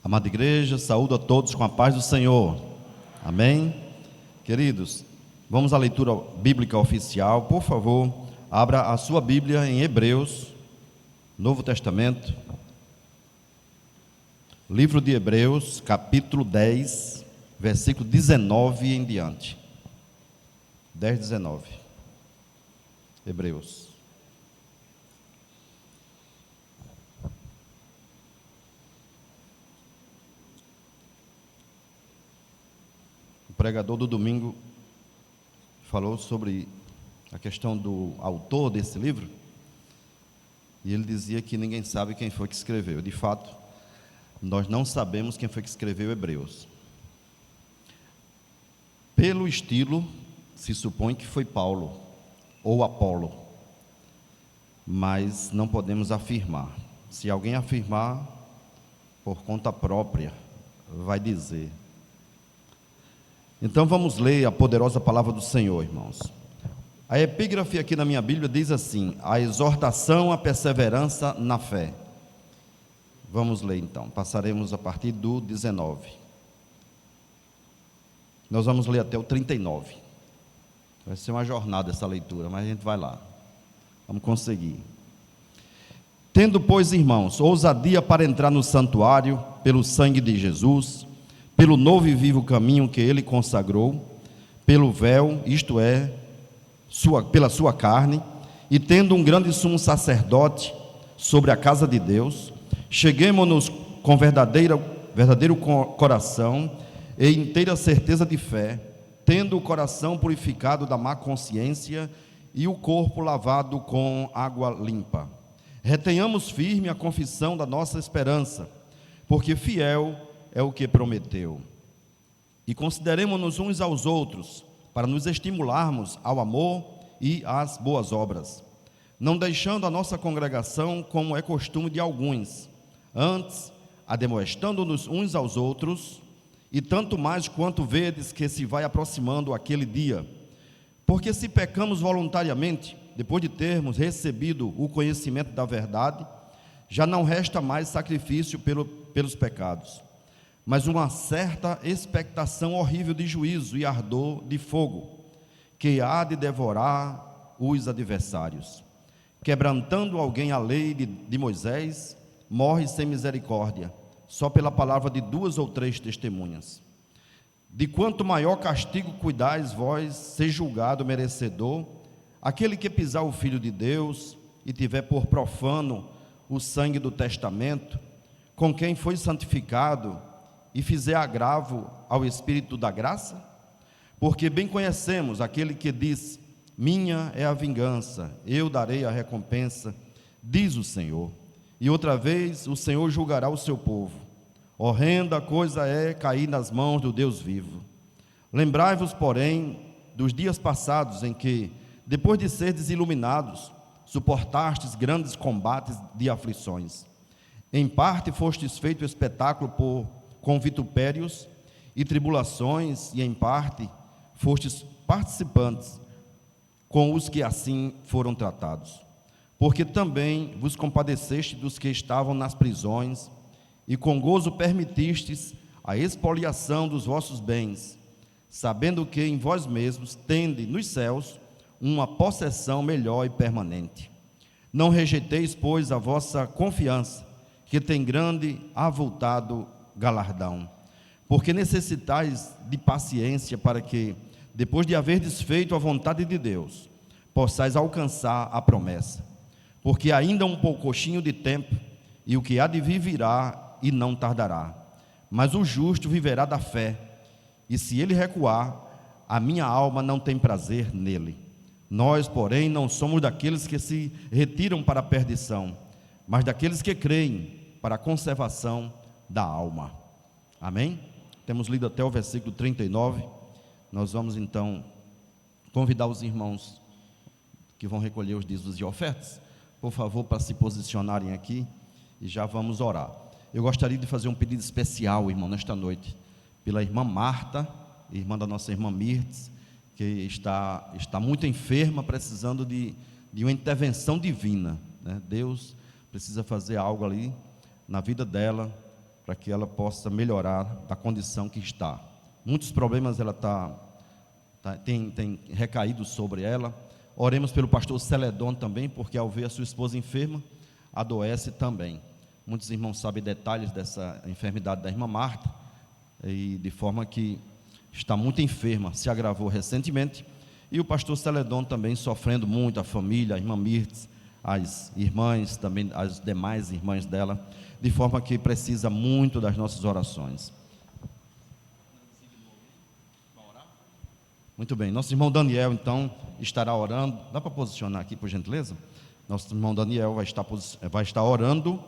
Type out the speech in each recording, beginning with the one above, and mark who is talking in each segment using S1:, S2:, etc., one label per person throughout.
S1: Amada igreja, saúdo a todos com a paz do Senhor. Amém? Queridos, vamos à leitura bíblica oficial. Por favor, abra a sua Bíblia em Hebreus, Novo Testamento, livro de Hebreus, capítulo 10, versículo 19 em diante. 10, 19. Hebreus. O pregador do domingo falou sobre a questão do autor desse livro, e ele dizia que ninguém sabe quem foi que escreveu. De fato, nós não sabemos quem foi que escreveu Hebreus. Pelo estilo, se supõe que foi Paulo ou Apolo, mas não podemos afirmar. Se alguém afirmar, por conta própria, vai dizer. Então vamos ler a poderosa palavra do Senhor, irmãos. A epígrafe aqui na minha Bíblia diz assim: a exortação à perseverança na fé. Vamos ler então, passaremos a partir do 19. Nós vamos ler até o 39. Vai ser uma jornada essa leitura, mas a gente vai lá. Vamos conseguir. Tendo, pois, irmãos, ousadia para entrar no santuário, pelo sangue de Jesus, pelo novo e vivo caminho que ele consagrou, pelo véu, isto é, pela sua carne, e tendo um grande sumo sacerdote sobre a casa de Deus, cheguemo-nos com verdadeiro coração e inteira certeza de fé, tendo o coração purificado da má consciência e o corpo lavado com água limpa. Retenhamos firme a confissão da nossa esperança, porque fiel é o que prometeu. E consideremo-nos uns aos outros, para nos estimularmos ao amor e às boas obras, não deixando a nossa congregação como é costume de alguns, antes, admoestando-nos uns aos outros, e tanto mais quanto vedes que se vai aproximando aquele dia. Porque se pecamos voluntariamente, depois de termos recebido o conhecimento da verdade, já não resta mais sacrifício pelos pecados, mas uma certa expectação horrível de juízo e ardor de fogo, que há de devorar os adversários. Quebrantando alguém a lei de Moisés, morre sem misericórdia, só pela palavra de 2 ou 3 testemunhas. De quanto maior castigo cuidais vós ser julgado merecedor, aquele que pisar o Filho de Deus e tiver por profano o sangue do testamento, com quem foi santificado, e fizer agravo ao Espírito da graça? Porque bem conhecemos aquele que diz: minha é a vingança, eu darei a recompensa, diz o Senhor. E outra vez o Senhor julgará o seu povo. Horrenda coisa é cair nas mãos do Deus vivo. Lembrai-vos, porém, dos dias passados em que, depois de serdes iluminados, suportastes grandes combates de aflições. Em parte fostes feito espetáculo com vitupérios e tribulações, e em parte fostes participantes com os que assim foram tratados. Porque também vos compadeceste dos que estavam nas prisões, e com gozo permitistes a expoliação dos vossos bens, sabendo que em vós mesmos tende nos céus uma possessão melhor e permanente. Não rejeiteis, pois, a vossa confiança, que tem grande avultado galardão, porque necessitais de paciência, para que, depois de haver desfeito a vontade de Deus, possais alcançar a promessa. Porque ainda um poucochinho de tempo, e o que há de vir virá e não tardará. Mas o justo viverá da fé, e se ele recuar, a minha alma não tem prazer nele. Nós, porém, não somos daqueles que se retiram para a perdição, mas daqueles que creem para a conservação da alma. Amém? Temos lido até o versículo 39. Nós vamos então convidar os irmãos que vão recolher os dízimos e ofertas, por favor, para se posicionarem aqui, e já vamos orar. Eu gostaria de fazer um pedido especial, irmão, nesta noite, pela irmã Marta, irmã da nossa irmã Mirtes, que está muito enferma, precisando de uma intervenção divina, né? Deus precisa fazer algo ali na vida dela, para que ela possa melhorar da condição que está. Muitos problemas ela tem recaído sobre ela. Oremos pelo pastor Celedon também, porque ao ver a sua esposa enferma, adoece também. Muitos irmãos sabem detalhes dessa enfermidade da irmã Marta, e de forma que está muito enferma, se agravou recentemente. E o pastor Celedon também sofrendo muito, a família, a irmã Mirtz, as irmãs, também as demais irmãs dela, de forma que precisa muito das nossas orações. Muito bem, nosso irmão Daniel então estará orando. Dá para posicionar aqui, por gentileza? Nosso irmão Daniel vai estar orando.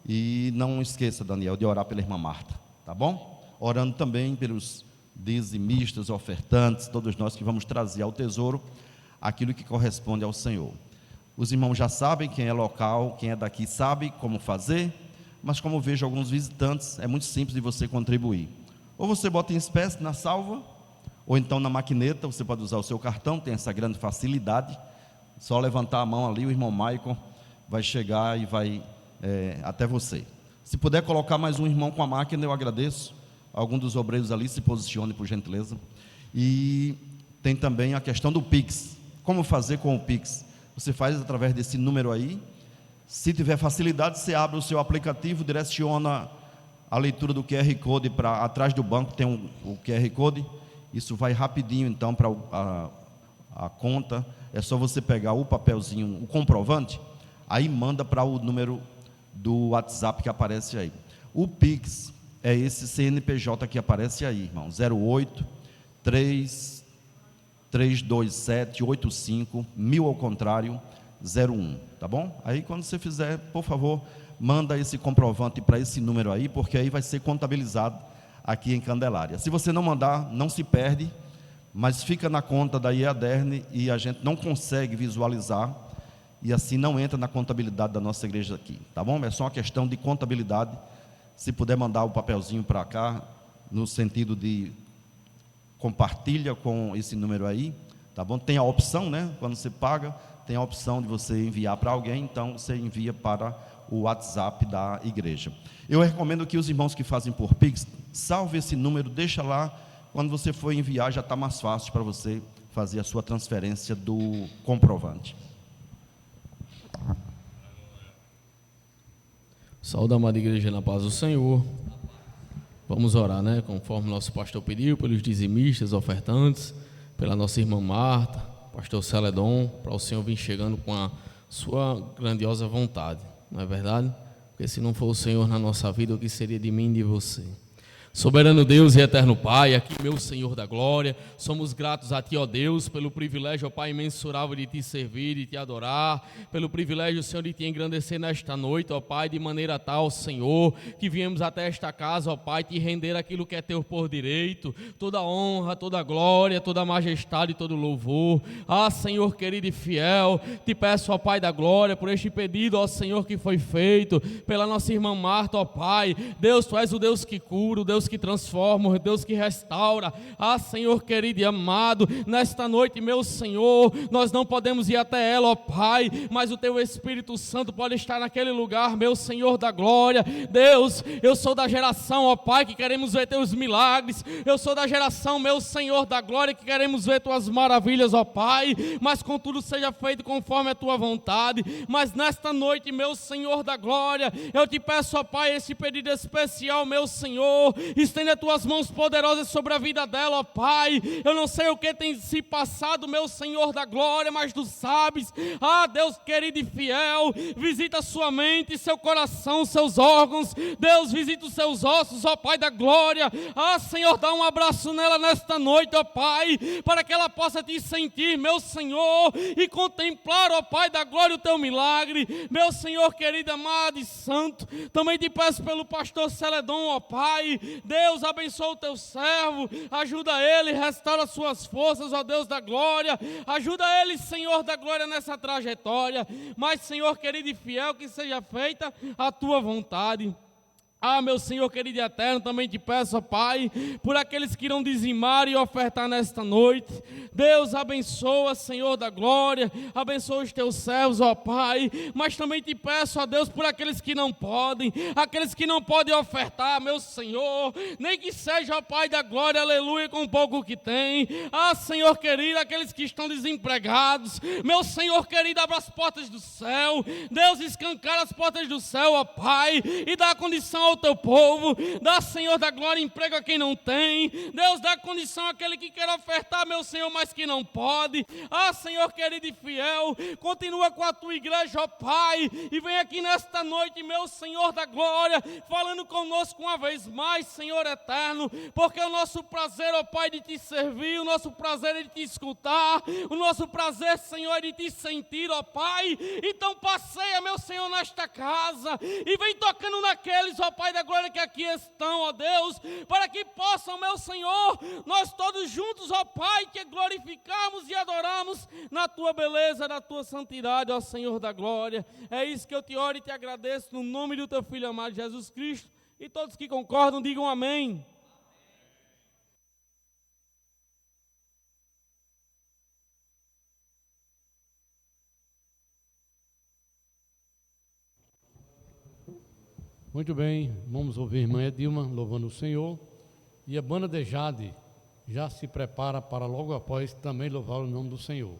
S1: E não esqueça, Daniel, de orar pela irmã Marta, tá bom? Orando também pelos dizimistas, ofertantes, todos nós que vamos trazer ao tesouro aquilo que corresponde ao Senhor. Os irmãos já sabem, quem é local, quem é daqui sabe como fazer, mas como vejo alguns visitantes, é muito simples de você contribuir. Ou você bota em espécie na salva, ou então na maquineta, você pode usar o seu cartão, tem essa grande facilidade, só levantar a mão ali, o irmão Michael vai chegar e vai até você. Se puder colocar mais um irmão com a máquina, eu agradeço. Algum dos obreiros ali se posicione, por gentileza. E tem também a questão do Pix. Como fazer com o Pix? Você faz através desse número aí. Se tiver facilidade, você abre o seu aplicativo, direciona a leitura do QR Code para atrás do banco, tem o QR Code. Isso vai rapidinho então para a conta. É só você pegar o papelzinho, o comprovante, aí manda para o número do WhatsApp que aparece aí. O Pix é esse CNPJ que aparece aí, irmão, 08 327 85 1000 ao contrário 01, tá bom? Aí quando você fizer, por favor, manda esse comprovante para esse número aí, porque aí vai ser contabilizado aqui em Candelária. Se você não mandar, não se perde, mas fica na conta da IADERN e a gente não consegue visualizar, e assim não entra na contabilidade da nossa igreja aqui, tá bom? É só uma questão de contabilidade. Se puder mandar o papelzinho para cá, no sentido de compartilha com esse número aí, tá bom? Tem a opção, né? Quando você paga, tem a opção de você enviar para alguém, então você envia para o WhatsApp da igreja. Eu recomendo que os irmãos que fazem por Pix, salve esse número, deixa lá, quando você for enviar já está mais fácil para você fazer a sua transferência do comprovante.
S2: Saúde, amada igreja, na paz do Senhor. Vamos orar, né? Conforme nosso pastor pediu, pelos dizimistas, ofertantes, pela nossa irmã Marta, pastor Celedon, para o Senhor vir chegando com a sua grandiosa vontade, não é verdade? Porque se não for o Senhor na nossa vida, o que seria de mim e de você? Soberano Deus e eterno Pai, aqui meu Senhor da glória, somos gratos a Ti, ó Deus, pelo privilégio, ó Pai, imensurável de Te servir, de Te adorar, pelo privilégio, Senhor, de Te engrandecer nesta noite, ó Pai, de maneira tal, Senhor, que viemos até esta casa, ó Pai, Te render aquilo que é Teu por direito, toda honra, toda glória, toda majestade e todo louvor. Ah, Senhor querido e fiel, Te peço, ó Pai da glória, por este pedido, ó Senhor, que foi feito pela nossa irmã Marta, ó Pai. Deus, Tu és o Deus que cura, o Deus que transforma, o Deus que restaura. Ah, Senhor querido e amado, nesta noite, meu Senhor, nós não podemos ir até ela, ó Pai, mas o Teu Espírito Santo pode estar naquele lugar, meu Senhor da glória. Deus, eu sou da geração, ó Pai, que queremos ver Teus milagres. Eu sou da geração, meu Senhor da glória, que queremos ver Tuas maravilhas, ó Pai, mas contudo seja feito conforme a Tua vontade. Mas nesta noite, meu Senhor da glória, eu Te peço, ó Pai, esse pedido especial, meu Senhor. Estende as Tuas mãos poderosas sobre a vida dela, ó Pai. Eu não sei o que tem se passado, meu Senhor da glória, mas Tu sabes. Ah, Deus querido e fiel, visita sua mente, seu coração, seus órgãos. Deus, visita os seus ossos, ó Pai da glória. Ah, Senhor, dá um abraço nela nesta noite, ó Pai, para que ela possa Te sentir, meu Senhor, e contemplar, ó Pai da glória, o Teu milagre. Meu Senhor querido, amado e santo, também Te peço pelo pastor Celedon, ó Pai. Deus, abençoa o Teu servo, ajuda ele, restaura suas forças, ó Deus da glória, ajuda ele, Senhor da glória, nessa trajetória, mas, Senhor querido e fiel, que seja feita a Tua vontade. Ah, meu Senhor querido e eterno, também te peço, ó Pai, por aqueles que irão dizimar e ofertar nesta noite. Deus, abençoa, Senhor da glória, abençoa os teus servos, ó Pai, mas também te peço, ó Deus, por aqueles que não podem ofertar, meu Senhor, nem que seja, ó Pai da glória, aleluia, com o pouco que tem. Ah, Senhor querido, aqueles que estão desempregados, meu Senhor querido, abra as portas do céu, Deus, escancara as portas do céu, ó Pai, e dá a condição ao teu povo, dá, Senhor da glória, emprego a quem não tem. Deus, dá condição àquele que quer ofertar, meu Senhor, mas que não pode. Ah, Senhor querido e fiel, continua com a tua igreja, ó Pai, e vem aqui nesta noite, meu Senhor da glória, falando conosco uma vez mais, Senhor eterno, porque o nosso prazer, ó Pai, de te servir, o nosso prazer é de te escutar, o nosso prazer, Senhor, é de te sentir, ó Pai. Então passeia, meu Senhor, nesta casa e vem tocando naqueles, ó Pai da glória, que aqui estão, ó Deus, para que possam, meu Senhor, nós todos juntos, ó Pai, te glorificarmos e adoramos na tua beleza, na tua santidade, ó Senhor da glória. É isso que eu te oro e te agradeço no nome do teu Filho amado Jesus Cristo, e todos que concordam digam amém.
S3: Muito bem, vamos ouvir a irmã Edilma louvando o Senhor, e a banda de Jade já se prepara para logo após também louvar o nome do Senhor.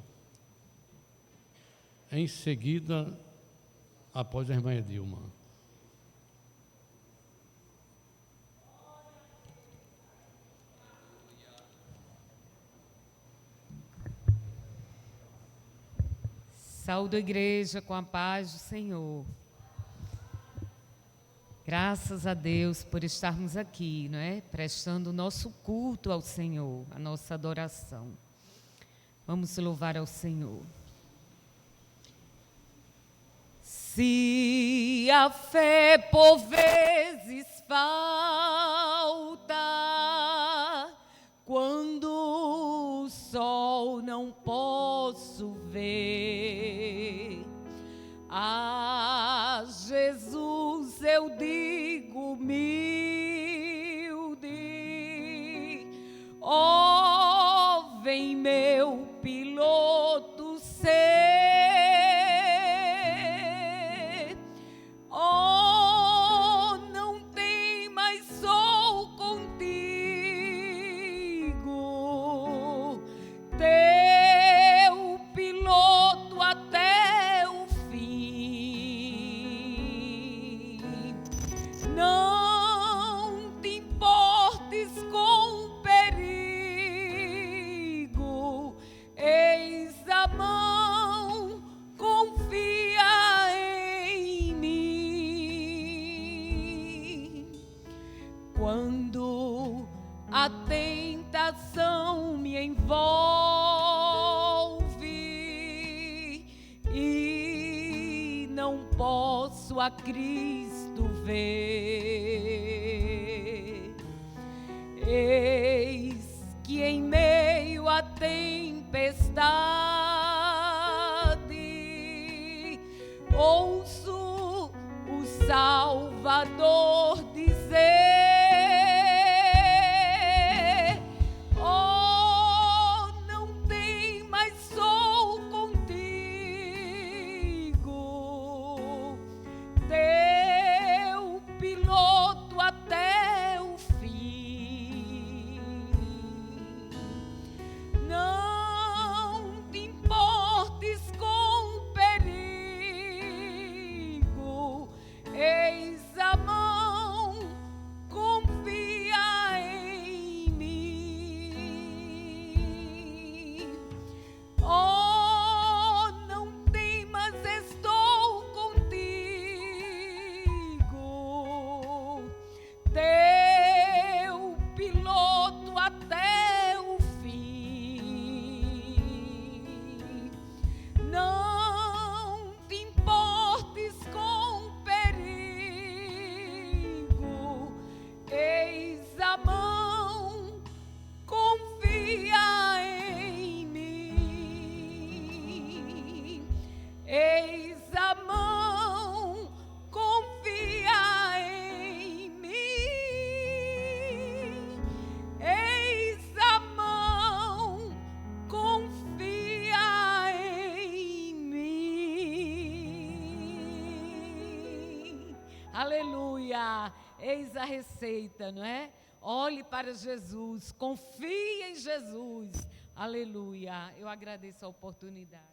S3: Em seguida, após a irmã Edilma.
S4: Saúdo a igreja com a paz do Senhor. Graças a Deus por estarmos aqui, não é? Prestando o nosso culto ao Senhor, a nossa adoração. Vamos louvar ao Senhor. Se a fé por vezes falta, quando o sol não posso ver, a Jesus eu digo humilde, ó, vem meu piloto ser, ó, não tem mais sou contigo, teu piloto até o fim. Não te importes com o perigo, eis a mão, confia em mim. Quando a tentação me envolve e não posso a Cristo ver, eis que em meio à tempestade ouço o Salvador dizer, oh, não tem mais sou contigo, teu piloto Eis a receita, não é? Olhe para Jesus, confie em Jesus. Aleluia. Eu agradeço a oportunidade.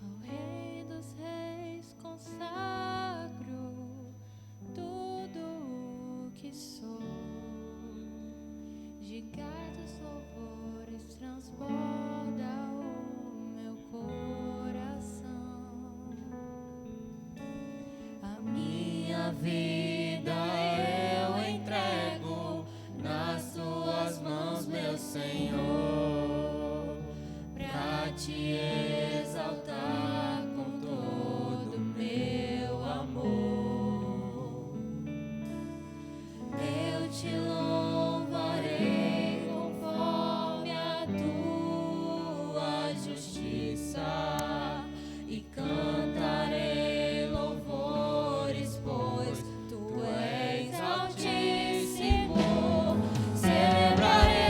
S5: Ao Rei dos Reis consagro tudo o que sou, gigantes louvores transborda o meu coração. A minha vida eu entrego nas tuas mãos, meu Senhor, pra te exaltar com todo o meu amor. Eu te louvarei conforme a tua justiça e cantarei louvores, pois tu és altíssimo. Celebrarei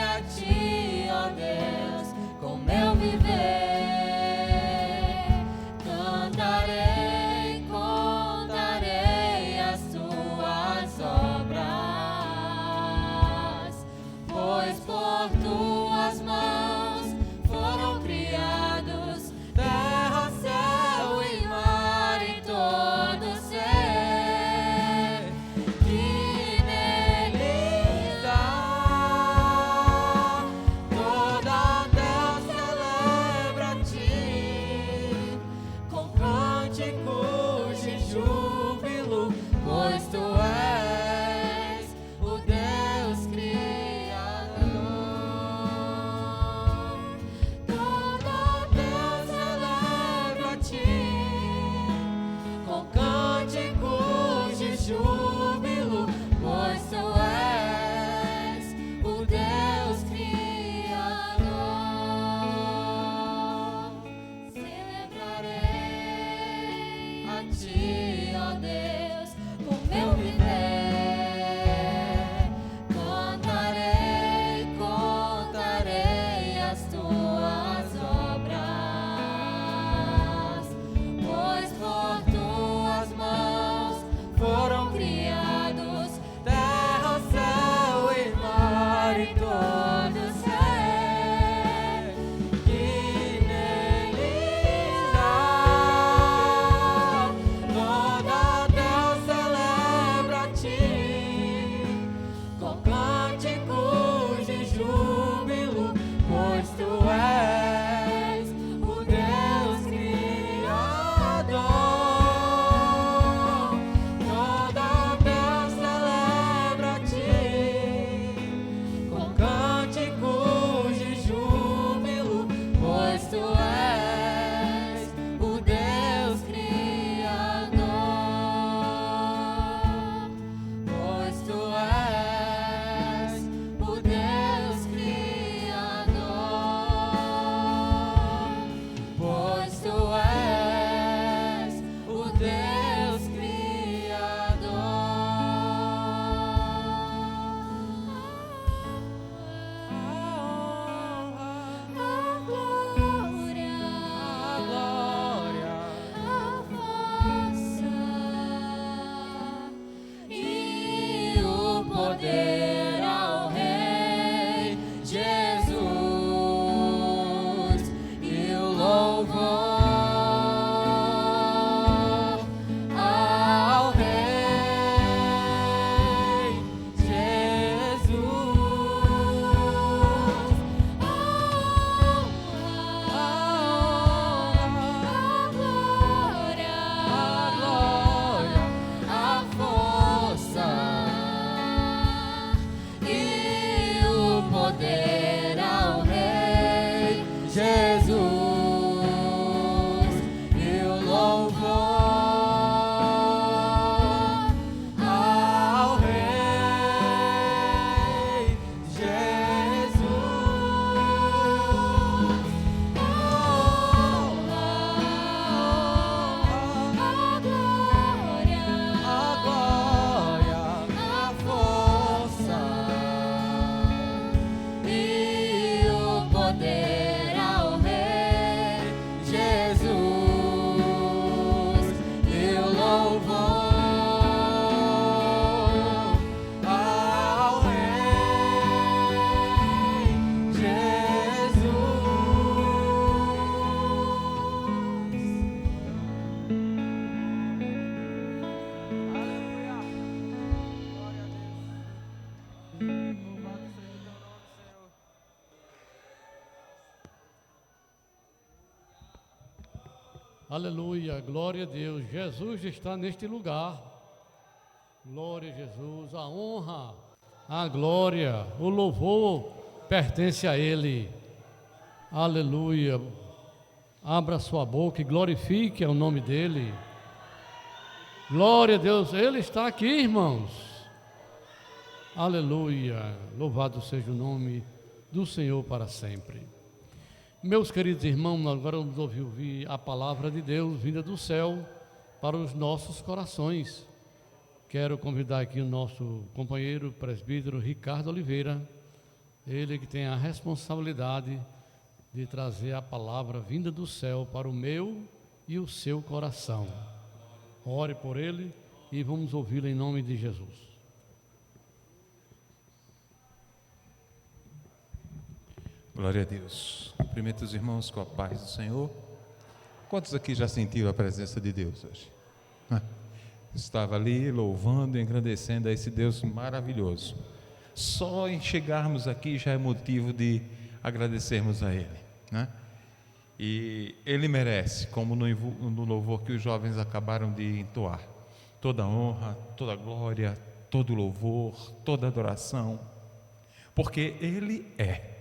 S5: a ti, ó Deus, com meu viver. Cantarei, contarei as tuas obras, pois por tuas mãos foram criados terra, céu e mar e todo ser que nele está. Toda a terra celebra a ti com cânticos de júbilo, pois tu és o Deus Criador. Toda a terra celebra a ti com cânticos de júbilo, pois tu és o Deus Criador. Celebrarei a ti, ó Deus, com meu viver. Cantarei, contarei as tuas obras, pois por tuas mãos foram criados terra, céu e mar e todo ser que nele está. Toda a terra celebra a ti com cânticos de júbilo, pois tu és o Deus Criador. Toda a terra celebra a ti com cânticos de júbilo, pois tu és o Deus Criador. Pois tu és o Deus Criador. Pois tu és o Deus Criador. A glória, a força e o poder ao Rei Jesus e o louvor
S3: Aleluia, glória a Deus. Jesus está neste lugar. Glória a Jesus, a honra, a glória, o louvor pertence a Ele. Aleluia. Abra sua boca e glorifique o nome dEle. Glória a Deus, Ele está aqui, irmãos. Aleluia, louvado seja o nome do Senhor para sempre. Meus queridos irmãos, nós agora vamos ouvir a palavra de Deus vinda do céu para os nossos corações. Quero convidar aqui o nosso companheiro presbítero Ricardo Oliveira, ele que tem a responsabilidade de trazer a palavra vinda do céu para o meu e o seu coração. Ore por ele e vamos ouvi-lo em nome de Jesus.
S6: Glória a Deus. Cumprimento os irmãos com a paz do Senhor. Quantos aqui já sentiram a presença de Deus hoje? Estava ali louvando e engrandecendo a esse Deus maravilhoso. Só em chegarmos aqui já é motivo de agradecermos a Ele, né? E Ele merece, como no louvor que os jovens acabaram de entoar, toda a honra, toda a glória, todo o louvor, toda a adoração, porque Ele é.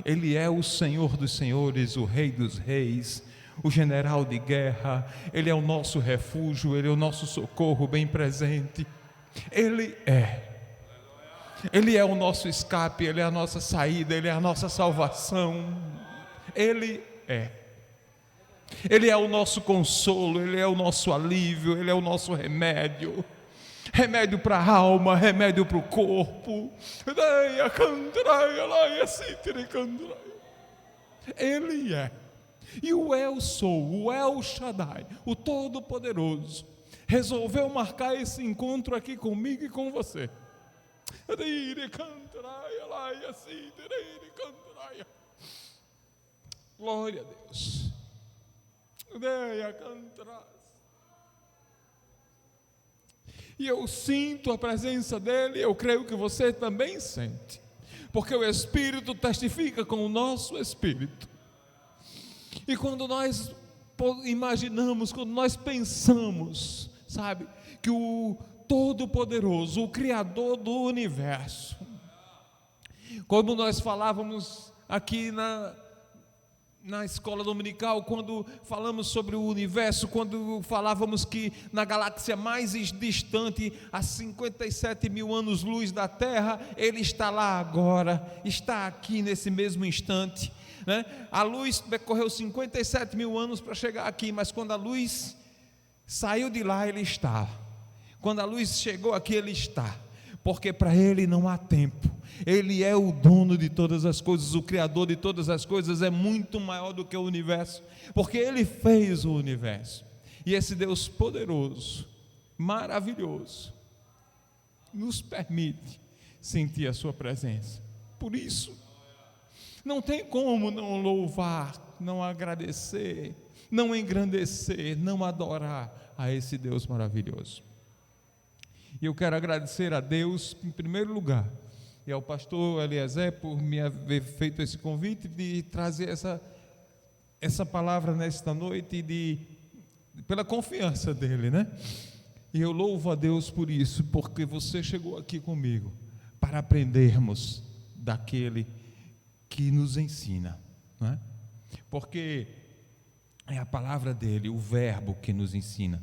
S6: Ele é o Senhor dos senhores, o Rei dos reis, o general de guerra. Ele é o nosso refúgio, Ele é o nosso socorro bem presente. Ele é o nosso escape, Ele é a nossa saída, Ele é a nossa salvação. Ele é o nosso consolo, Ele é o nosso alívio, Ele é o nosso remédio. Remédio para a alma, remédio para o corpo. Ele é. E o Eu Sou, o El Shaddai, o Todo-Poderoso, resolveu marcar esse encontro aqui comigo e com você. Glória a Deus. E eu sinto a presença dEle, eu creio que você também sente, porque o Espírito testifica com o nosso Espírito. E quando nós imaginamos, quando nós pensamos, sabe, que o Todo-Poderoso, o Criador do Universo, como nós falávamos aqui na escola dominical, quando falamos sobre o universo, quando falávamos que na galáxia mais distante, a 57 mil anos-luz da Terra, Ele está lá agora, está aqui nesse mesmo instante, né? A luz decorreu 57 mil anos para chegar aqui, mas quando a luz saiu de lá, Ele está. Quando a luz chegou aqui, Ele está, porque para Ele não há tempo. Ele é o dono de todas as coisas, o Criador de todas as coisas, é muito maior do que o universo, porque Ele fez o universo. E esse Deus poderoso, maravilhoso, nos permite sentir a sua presença. Por isso, não tem como não louvar, não agradecer, não engrandecer, não adorar a esse Deus maravilhoso. E eu quero agradecer a Deus, em primeiro lugar, e ao pastor Eliezer por me haver feito esse convite de trazer essa palavra nesta noite, pela confiança dele, né? E eu louvo a Deus por isso, porque você chegou aqui comigo para aprendermos daquele que nos ensina, né? Porque é a palavra dele, o verbo que nos ensina,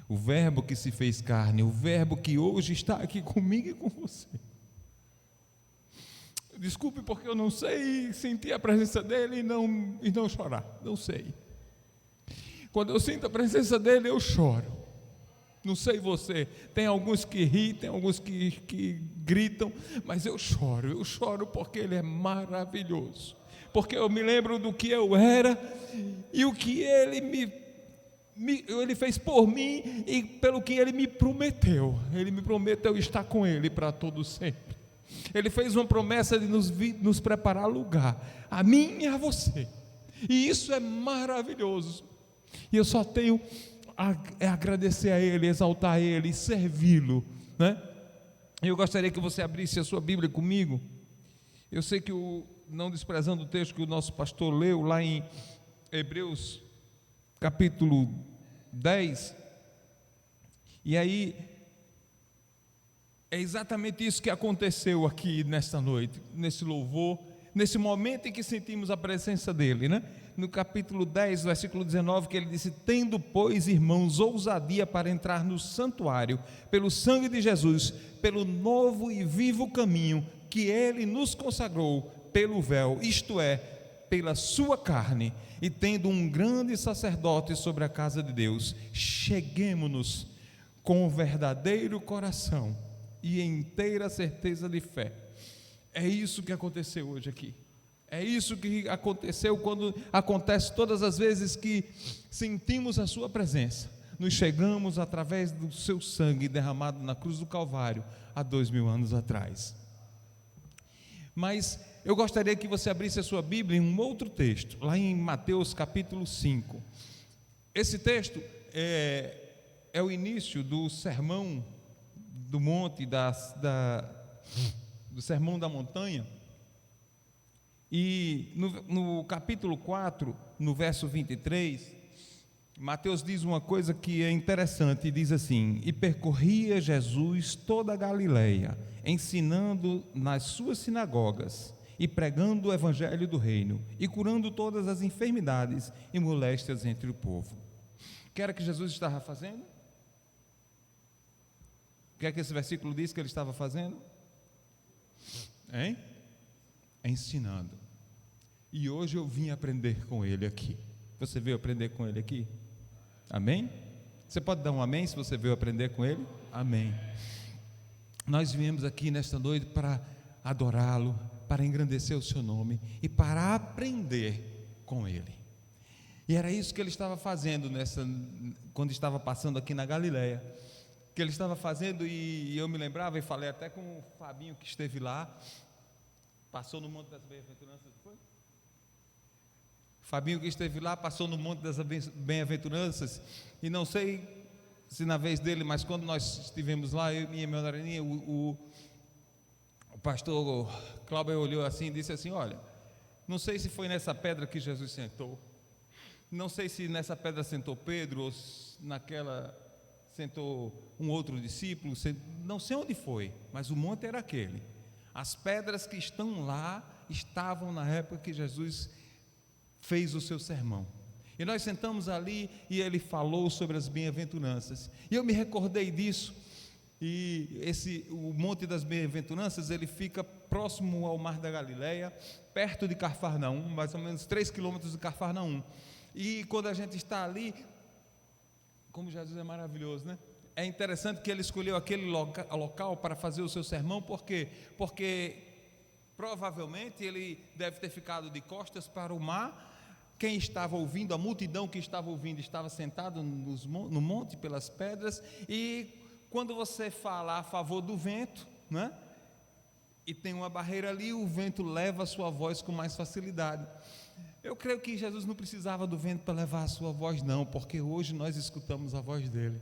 S6: o verbo que se fez carne, o verbo que hoje está aqui comigo e com você. Desculpe porque eu não sei sentir a presença dele e não chorar, não sei. Quando eu sinto a presença dele, eu choro. Não sei você, tem alguns que riem, tem alguns que gritam, mas eu choro porque ele é maravilhoso. Porque eu me lembro do que eu era e o que ele fez por mim e pelo que ele me prometeu. Ele me prometeu estar com ele para todo sempre. Ele fez uma promessa de nos preparar lugar, a mim e a você, e isso é maravilhoso, e eu só tenho a agradecer a Ele, exaltar a Ele e servi-lo, né? Eu gostaria que você abrisse a sua Bíblia comigo. Eu sei que não desprezando o texto que o nosso pastor leu lá em Hebreus capítulo 10, e aí é exatamente isso que aconteceu aqui nesta noite, nesse louvor, nesse momento em que sentimos a presença dele, né? No capítulo 10, versículo 19, que ele disse: tendo, pois, irmãos, ousadia para entrar no santuário, pelo sangue de Jesus, pelo novo e vivo caminho que ele nos consagrou pelo véu, isto é, pela sua carne, e tendo um grande sacerdote sobre a casa de Deus, cheguemo-nos com o verdadeiro coração e inteira certeza de fé. É isso que aconteceu hoje aqui. É isso que aconteceu quando acontece todas as vezes que sentimos a sua presença. Nos chegamos através do seu sangue derramado na cruz do Calvário há 2000 anos atrás. Mas eu gostaria que você abrisse a sua Bíblia em um outro texto, lá em Mateus capítulo 5. Esse texto é o início do sermão do monte, do sermão da montanha. E no capítulo 4, no verso 23, Mateus diz uma coisa que é interessante, diz assim: e percorria Jesus toda a Galileia, ensinando nas suas sinagogas e pregando o evangelho do reino e curando todas as enfermidades e moléstias entre o povo. O que era que Jesus estava fazendo? O que é que esse versículo diz que ele estava fazendo? Hein? Ensinando. E hoje eu vim aprender com ele aqui. Você veio aprender com ele aqui? Amém? Você pode dar um amém se você veio aprender com ele? Amém. Nós viemos aqui nesta noite para adorá-lo, para engrandecer o seu nome e para aprender com ele. E era isso que ele estava fazendo quando estava passando aqui na Galileia. Que ele estava fazendo, e eu me lembrava e falei até com o Fabinho que esteve lá, passou no Monte das Bem-aventuranças, foi? Fabinho que esteve lá, passou no Monte das Bem-aventuranças, e não sei se na vez dele, mas quando nós estivemos lá, eu e minha irmã Naraninha, o pastor Cláudio olhou assim e disse assim: olha, não sei se foi nessa pedra que Jesus sentou, não sei se nessa pedra sentou Pedro, ou naquela sentou um outro discípulo, não sei onde foi, mas o monte era aquele. As pedras que estão lá estavam na época que Jesus fez o seu sermão. E nós sentamos ali e ele falou sobre as bem-aventuranças. E eu me recordei disso. E o Monte das Bem-aventuranças, ele fica próximo ao Mar da Galileia, perto de Cafarnaum, mais ou menos 3 quilômetros de Cafarnaum. E quando a gente está ali, como Jesus é maravilhoso, né? É interessante que ele escolheu aquele local para fazer o seu sermão, porque provavelmente ele deve ter ficado de costas para o mar. Quem estava ouvindo, a multidão que estava ouvindo, estava sentado no monte pelas pedras. E quando você fala a favor do vento, né? E tem uma barreira ali, o vento leva a sua voz com mais facilidade. Eu creio que Jesus não precisava do vento para levar a sua voz, não, porque hoje nós escutamos a voz dele.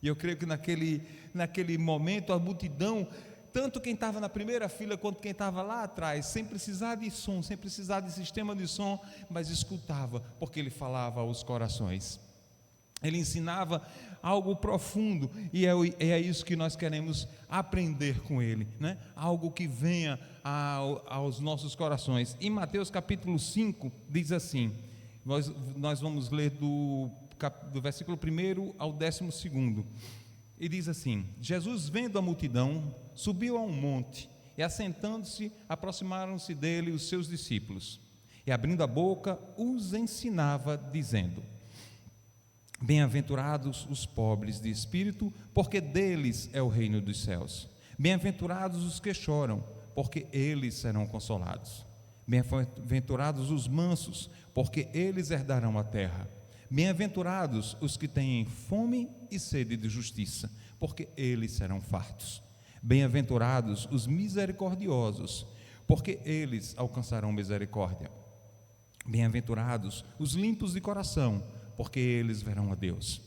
S6: E eu creio que naquele momento a multidão, tanto quem estava na primeira fila quanto quem estava lá atrás, sem precisar de som, sem precisar de sistema de som, mas escutava, porque ele falava aos corações. Ele ensinava algo profundo, e é isso que nós queremos aprender com ele, né? Algo que venha aos nossos corações. Em Mateus capítulo 5 diz assim, nós vamos ler do versículo 1 ao 12, e diz assim: Jesus, vendo a multidão, subiu a um monte, e assentando-se, aproximaram-se dele os seus discípulos, e abrindo a boca, os ensinava, dizendo: bem-aventurados os pobres de espírito, porque deles é o reino dos céus. Bem-aventurados os que choram, porque eles serão consolados. Bem-aventurados os mansos, porque eles herdarão a terra. Bem-aventurados os que têm fome e sede de justiça, porque eles serão fartos. Bem-aventurados os misericordiosos, porque eles alcançarão misericórdia. Bem-aventurados os limpos de coração, porque eles verão a Deus.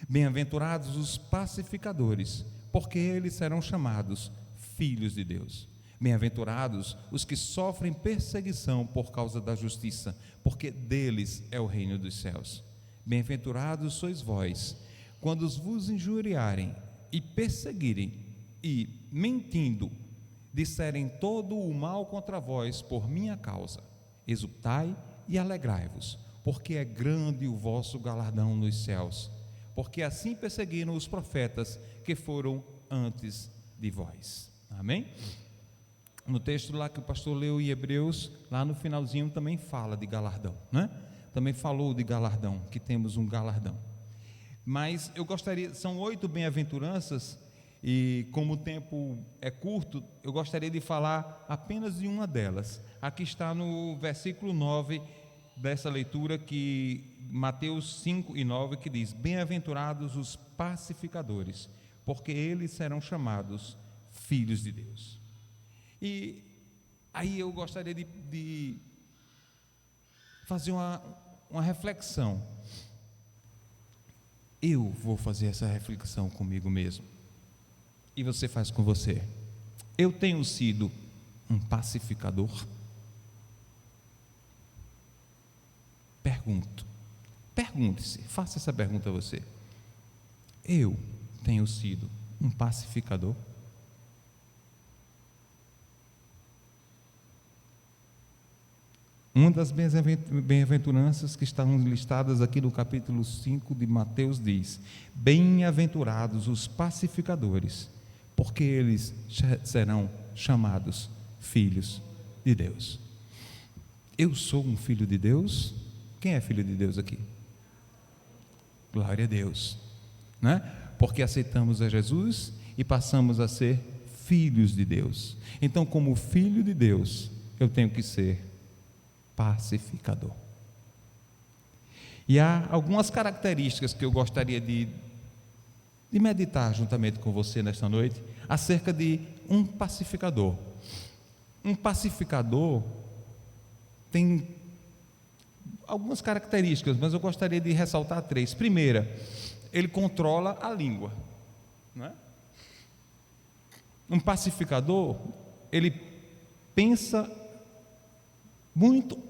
S6: Bem-aventurados os pacificadores, porque eles serão chamados filhos de Deus. Bem-aventurados os que sofrem perseguição por causa da justiça, porque deles é o reino dos céus. Bem-aventurados sois vós, quando vos injuriarem e perseguirem e, mentindo, disserem todo o mal contra vós por minha causa. Exultai e alegrai-vos, porque é grande o vosso galardão nos céus, porque assim perseguiram os profetas que foram antes de vós. Amém? No texto lá que o pastor leu em Hebreus, lá no finalzinho também fala de galardão, né? Também falou de galardão, que temos um galardão. Mas eu gostaria, são 8 bem-aventuranças, e como o tempo é curto, eu gostaria de falar apenas de uma delas. Aqui está no versículo 9 dessa leitura, que Mateus 5 e 9, que diz: bem-aventurados os pacificadores, porque eles serão chamados filhos de Deus. E aí eu gostaria de fazer uma reflexão. Eu vou fazer essa reflexão comigo mesmo, e você faz com você. Eu tenho sido um pacificador? Pergunte-se, faça essa pergunta a você. Eu tenho sido um pacificador? Uma das bem-aventuranças que estão listadas aqui no capítulo 5 de Mateus diz: bem-aventurados os pacificadores, porque eles serão chamados filhos de Deus. Eu sou um filho de Deus? Quem é filho de Deus aqui? Glória a Deus, né? Porque aceitamos a Jesus e passamos a ser filhos de Deus. Então, como filho de Deus, eu tenho que ser pacificador. E há algumas características que eu gostaria de meditar juntamente com você nesta noite, acerca de um pacificador. Um pacificador tem algumas características, mas eu gostaria de ressaltar 3. Primeira, ele controla a língua, não é? Um pacificador, ele pensa muito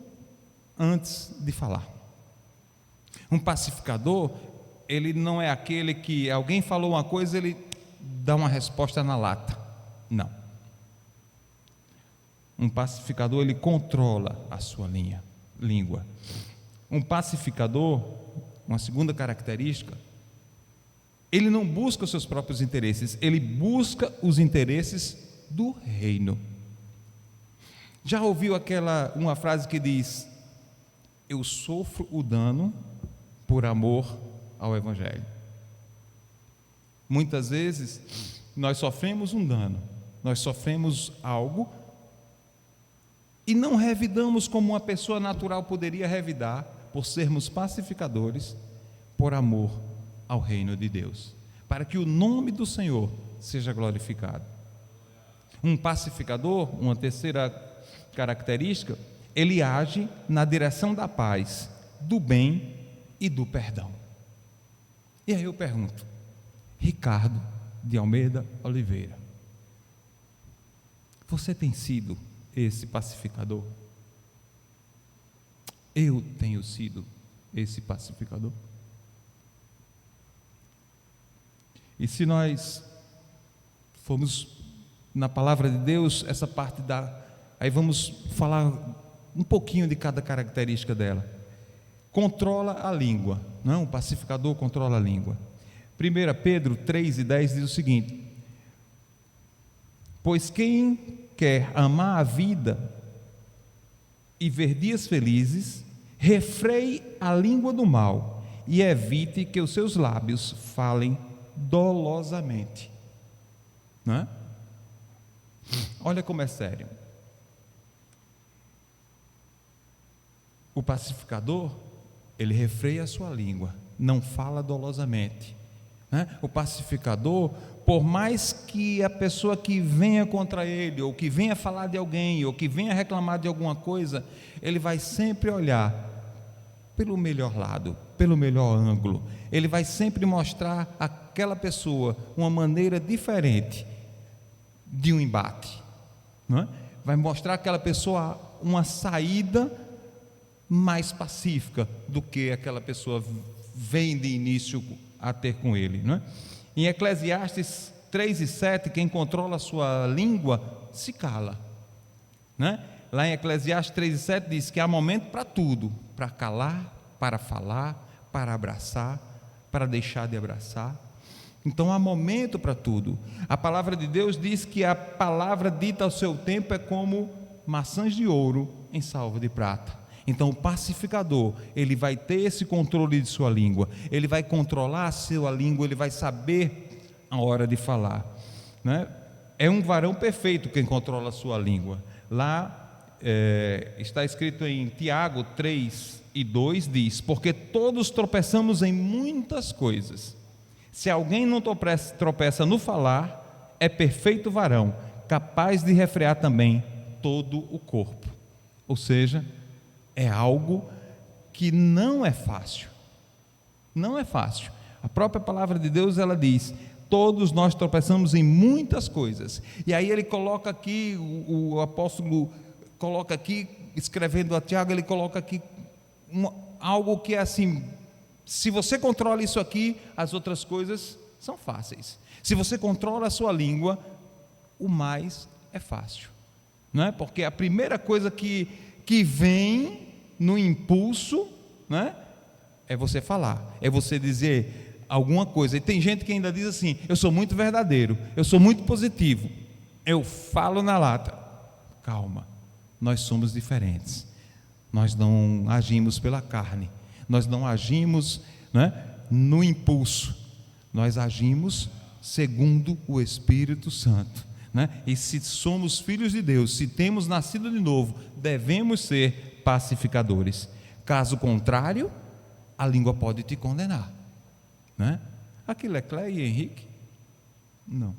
S6: antes de falar. Um pacificador, ele não é aquele que alguém falou uma coisa, ele dá uma resposta na lata. Não. Um pacificador, ele controla a sua língua. Um pacificador, uma segunda característica, ele não busca os seus próprios interesses, ele busca os interesses do reino. Já ouviu uma frase que diz: eu sofro o dano por amor ao Evangelho? Muitas vezes nós sofremos um dano, nós sofremos algo e não revidamos como uma pessoa natural poderia revidar, por sermos pacificadores, por amor ao reino de Deus, para que o nome do Senhor seja glorificado. Um pacificador, uma terceira característica, ele age na direção da paz, do bem e do perdão. E aí eu pergunto: Ricardo de Almeida Oliveira, você tem sido esse pacificador? Eu tenho sido esse pacificador? E se nós formos na palavra de Deus, essa parte aí vamos falar um pouquinho de cada característica dela. Controla a língua, não? O pacificador controla a língua. 1 Pedro 3:10 diz o seguinte: pois quem quer amar a vida e ver dias felizes, refreie a língua do mal e evite que os seus lábios falem dolosamente. Não é? Olha como é sério. O pacificador, ele refreia a sua língua, não fala dolosamente, né? O pacificador, por mais que a pessoa que venha contra ele, ou que venha falar de alguém, ou que venha reclamar de alguma coisa, ele vai sempre olhar pelo melhor lado, pelo melhor ângulo. Ele vai sempre mostrar àquela pessoa uma maneira diferente de um embate, não é? Vai mostrar àquela pessoa uma saída mais pacífica do que aquela pessoa
S7: vem de início a ter com ele, não é? Em Eclesiastes 3:7, quem controla a sua língua se cala, né? Lá em Eclesiastes 3:7 diz que há momento para tudo, para calar, para falar, para abraçar, para deixar de abraçar. Então há momento para tudo. A palavra de Deus diz que a palavra dita ao seu tempo é como maçãs de ouro em salva de prata. Então o pacificador, ele vai ter esse controle de sua língua, ele vai controlar a sua língua, ele vai saber a hora de falar, né? É um varão perfeito quem controla a sua língua. Lá está escrito em Tiago 3:2, diz: porque todos tropeçamos em muitas coisas. Se alguém não tropeça no falar, é perfeito varão, capaz de refrear também todo o corpo. Ou seja, é algo que não é fácil. Não é fácil. A própria palavra de Deus, ela diz: todos nós tropeçamos em muitas coisas. E aí ele coloca aqui, o apóstolo coloca aqui, escrevendo a Tiago, ele coloca aqui algo que é assim: se você controla isso aqui, as outras coisas são fáceis. Se você controla a sua língua, o mais é fácil, não é? Porque a primeira coisa que vem no impulso, né, é você falar, é você dizer alguma coisa. E tem gente que ainda diz assim: eu sou muito verdadeiro, eu sou muito positivo, eu falo na lata. Calma, nós somos diferentes. Nós não agimos pela carne, nós não agimos, né, no impulso, nós agimos segundo o Espírito Santo, né? E se somos filhos de Deus, se temos nascido de novo, devemos ser pacificadores. Caso contrário, a língua pode te condenar, né? Aquilo é Cleia e Henrique? Não.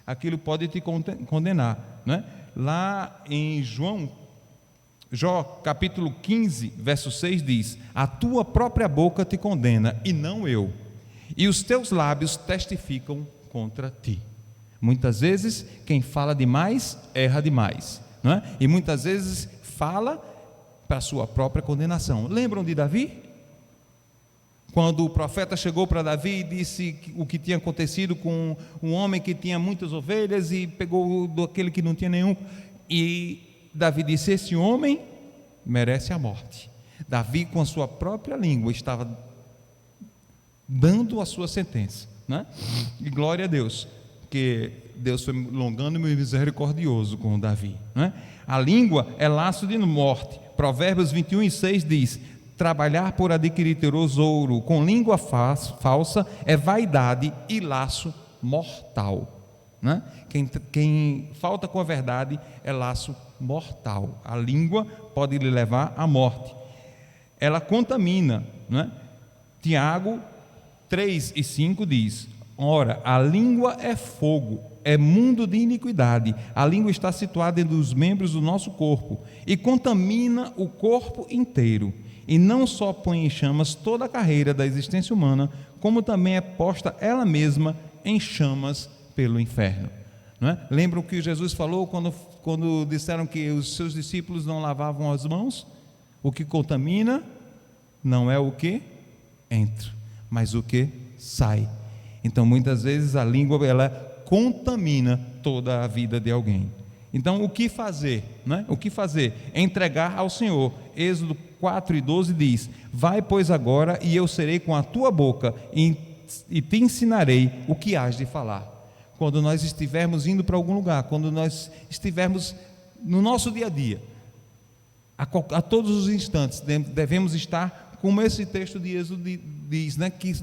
S7: Aquilo pode te condenar, né? Lá em Jó capítulo 15, verso 6 diz: a tua própria boca te condena e não eu, e os teus lábios testificam contra ti. Muitas vezes quem fala demais erra demais, não é? E muitas vezes fala para a sua própria condenação. Lembram de Davi? Quando o profeta chegou para Davi e disse o que tinha acontecido com um homem que tinha muitas ovelhas e pegou daquele que não tinha nenhum, e Davi disse: esse homem merece a morte. Davi, com a sua própria língua, estava dando a sua sentença, né? E glória a Deus, que Deus foi longânimo e misericordioso com Davi, né? A língua é laço de morte. Provérbios 21:6 diz: trabalhar por adquirir tesouro com língua falsa é vaidade e laço mortal, né? Quem falta com a verdade é laço mortal. A língua pode lhe levar à morte. Ela contamina, né? Tiago 3:5 diz: ora, a língua é fogo, é mundo de iniquidade. A língua está situada entre os membros do nosso corpo e contamina o corpo inteiro. E não só põe em chamas toda a carreira da existência humana, como também é posta ela mesma em chamas pelo inferno, não é? Lembram que Jesus falou quando disseram que os seus discípulos não lavavam as mãos? O que contamina não é o que entra, mas o que sai. Então muitas vezes a língua, ela contamina toda a vida de alguém. Então o que fazer, né? O que fazer? Entregar ao Senhor. Êxodo 4:12 diz: vai pois agora, e eu serei com a tua boca e te ensinarei o que hás de falar. Quando nós estivermos indo para algum lugar, quando nós estivermos no nosso dia a dia, a todos os instantes devemos estar, como esse texto de Êxodo diz, né? Que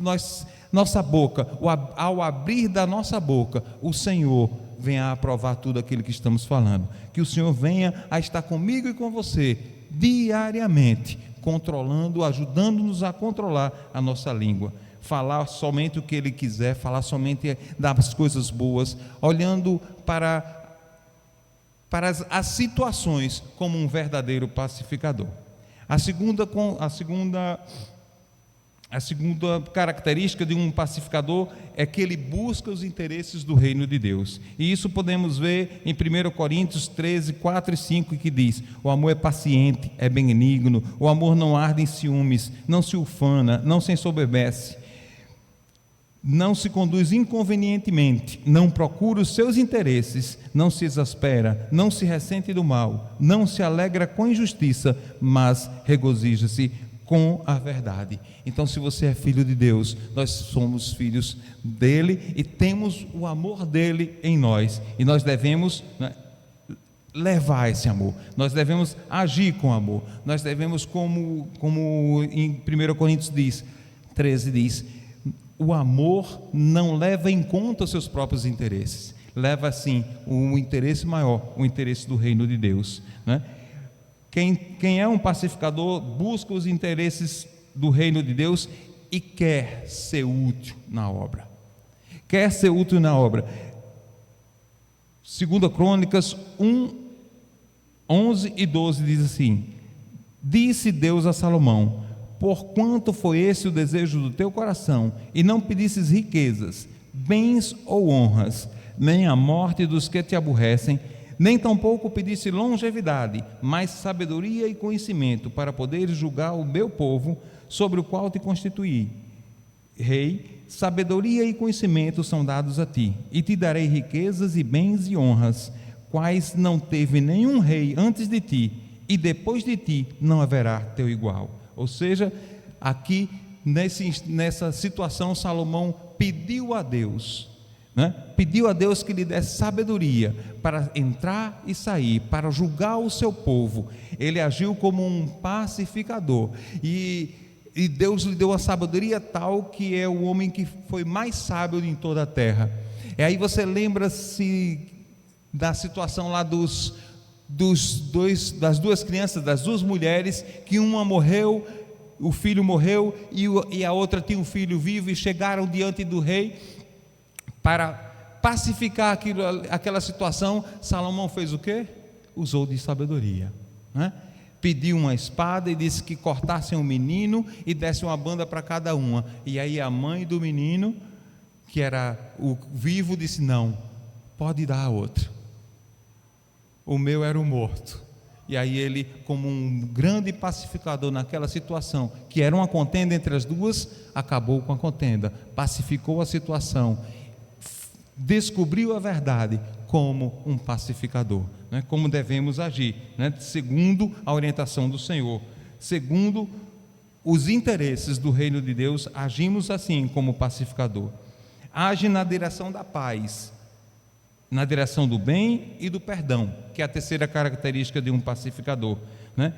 S7: nossa boca, ao abrir da nossa boca, o Senhor venha a aprovar tudo aquilo que estamos falando. Que o Senhor venha a estar comigo e com você diariamente, controlando, ajudando-nos a controlar a nossa língua. Falar somente o que Ele quiser, falar somente das coisas boas, olhando para as situações como um verdadeiro pacificador. A segunda A segunda característica de um pacificador é que ele busca os interesses do reino de Deus. E isso podemos ver em 1 Coríntios 13, 4 e 5, que diz: o amor é paciente, é benigno, o amor não arde em ciúmes, não se ufana, não se ensoberbece, não se conduz inconvenientemente, não procura os seus interesses, não se exaspera, não se ressente do mal, não se alegra com injustiça, mas regozija-se com a verdade. Então, se você é filho de Deus, nós somos filhos dele e temos o amor dele em nós, e nós devemos, né, levar esse amor, nós devemos agir com amor, nós devemos, como em 1 Coríntios 13 diz, o amor não leva em conta os seus próprios interesses, leva sim um interesse maior, o interesse do reino de Deus, né? Quem é um pacificador busca os interesses do reino de Deus e quer ser útil na obra. Quer ser útil na obra. 2 Crônicas 1, 11 e 12 diz assim: disse Deus a Salomão: porquanto foi esse o desejo do teu coração, e não pedisses riquezas, bens ou honras, nem a morte dos que te aborrecem, nem tampouco pedisse longevidade, mas sabedoria e conhecimento, para poderes julgar o meu povo, sobre o qual te constituí. Rei, sabedoria e conhecimento são dados a ti, e te darei riquezas e bens e honras, quais não teve nenhum rei antes de ti, e depois de ti não haverá teu igual. Ou seja, aqui nessa situação, Salomão pediu a Deus, né? Pediu a Deus que lhe desse sabedoria para entrar e sair, para julgar o seu povo. Ele agiu como um pacificador, e Deus lhe deu a sabedoria tal que é o homem que foi mais sábio em toda a terra. E aí você lembra-se da situação lá das duas crianças, das duas mulheres, que uma morreu, o filho morreu, e a outra tinha um filho vivo, e chegaram diante do rei para pacificar aquela situação. Salomão fez o quê? Usou de sabedoria, né? Pediu uma espada e disse que cortassem um menino e dessem uma banda para cada uma. E aí a mãe do menino, que era o vivo, disse: não, pode dar a outro, o meu era o morto. E aí ele, como um grande pacificador naquela situação, que era uma contenda entre as duas, acabou com a contenda, pacificou a situação, descobriu a verdade como um pacificador, né? Como devemos agir, né? Segundo a orientação do Senhor, segundo os interesses do reino de Deus, agimos assim como pacificador. Age na direção da paz, na direção do bem e do perdão, que é a terceira característica de um pacificador, né?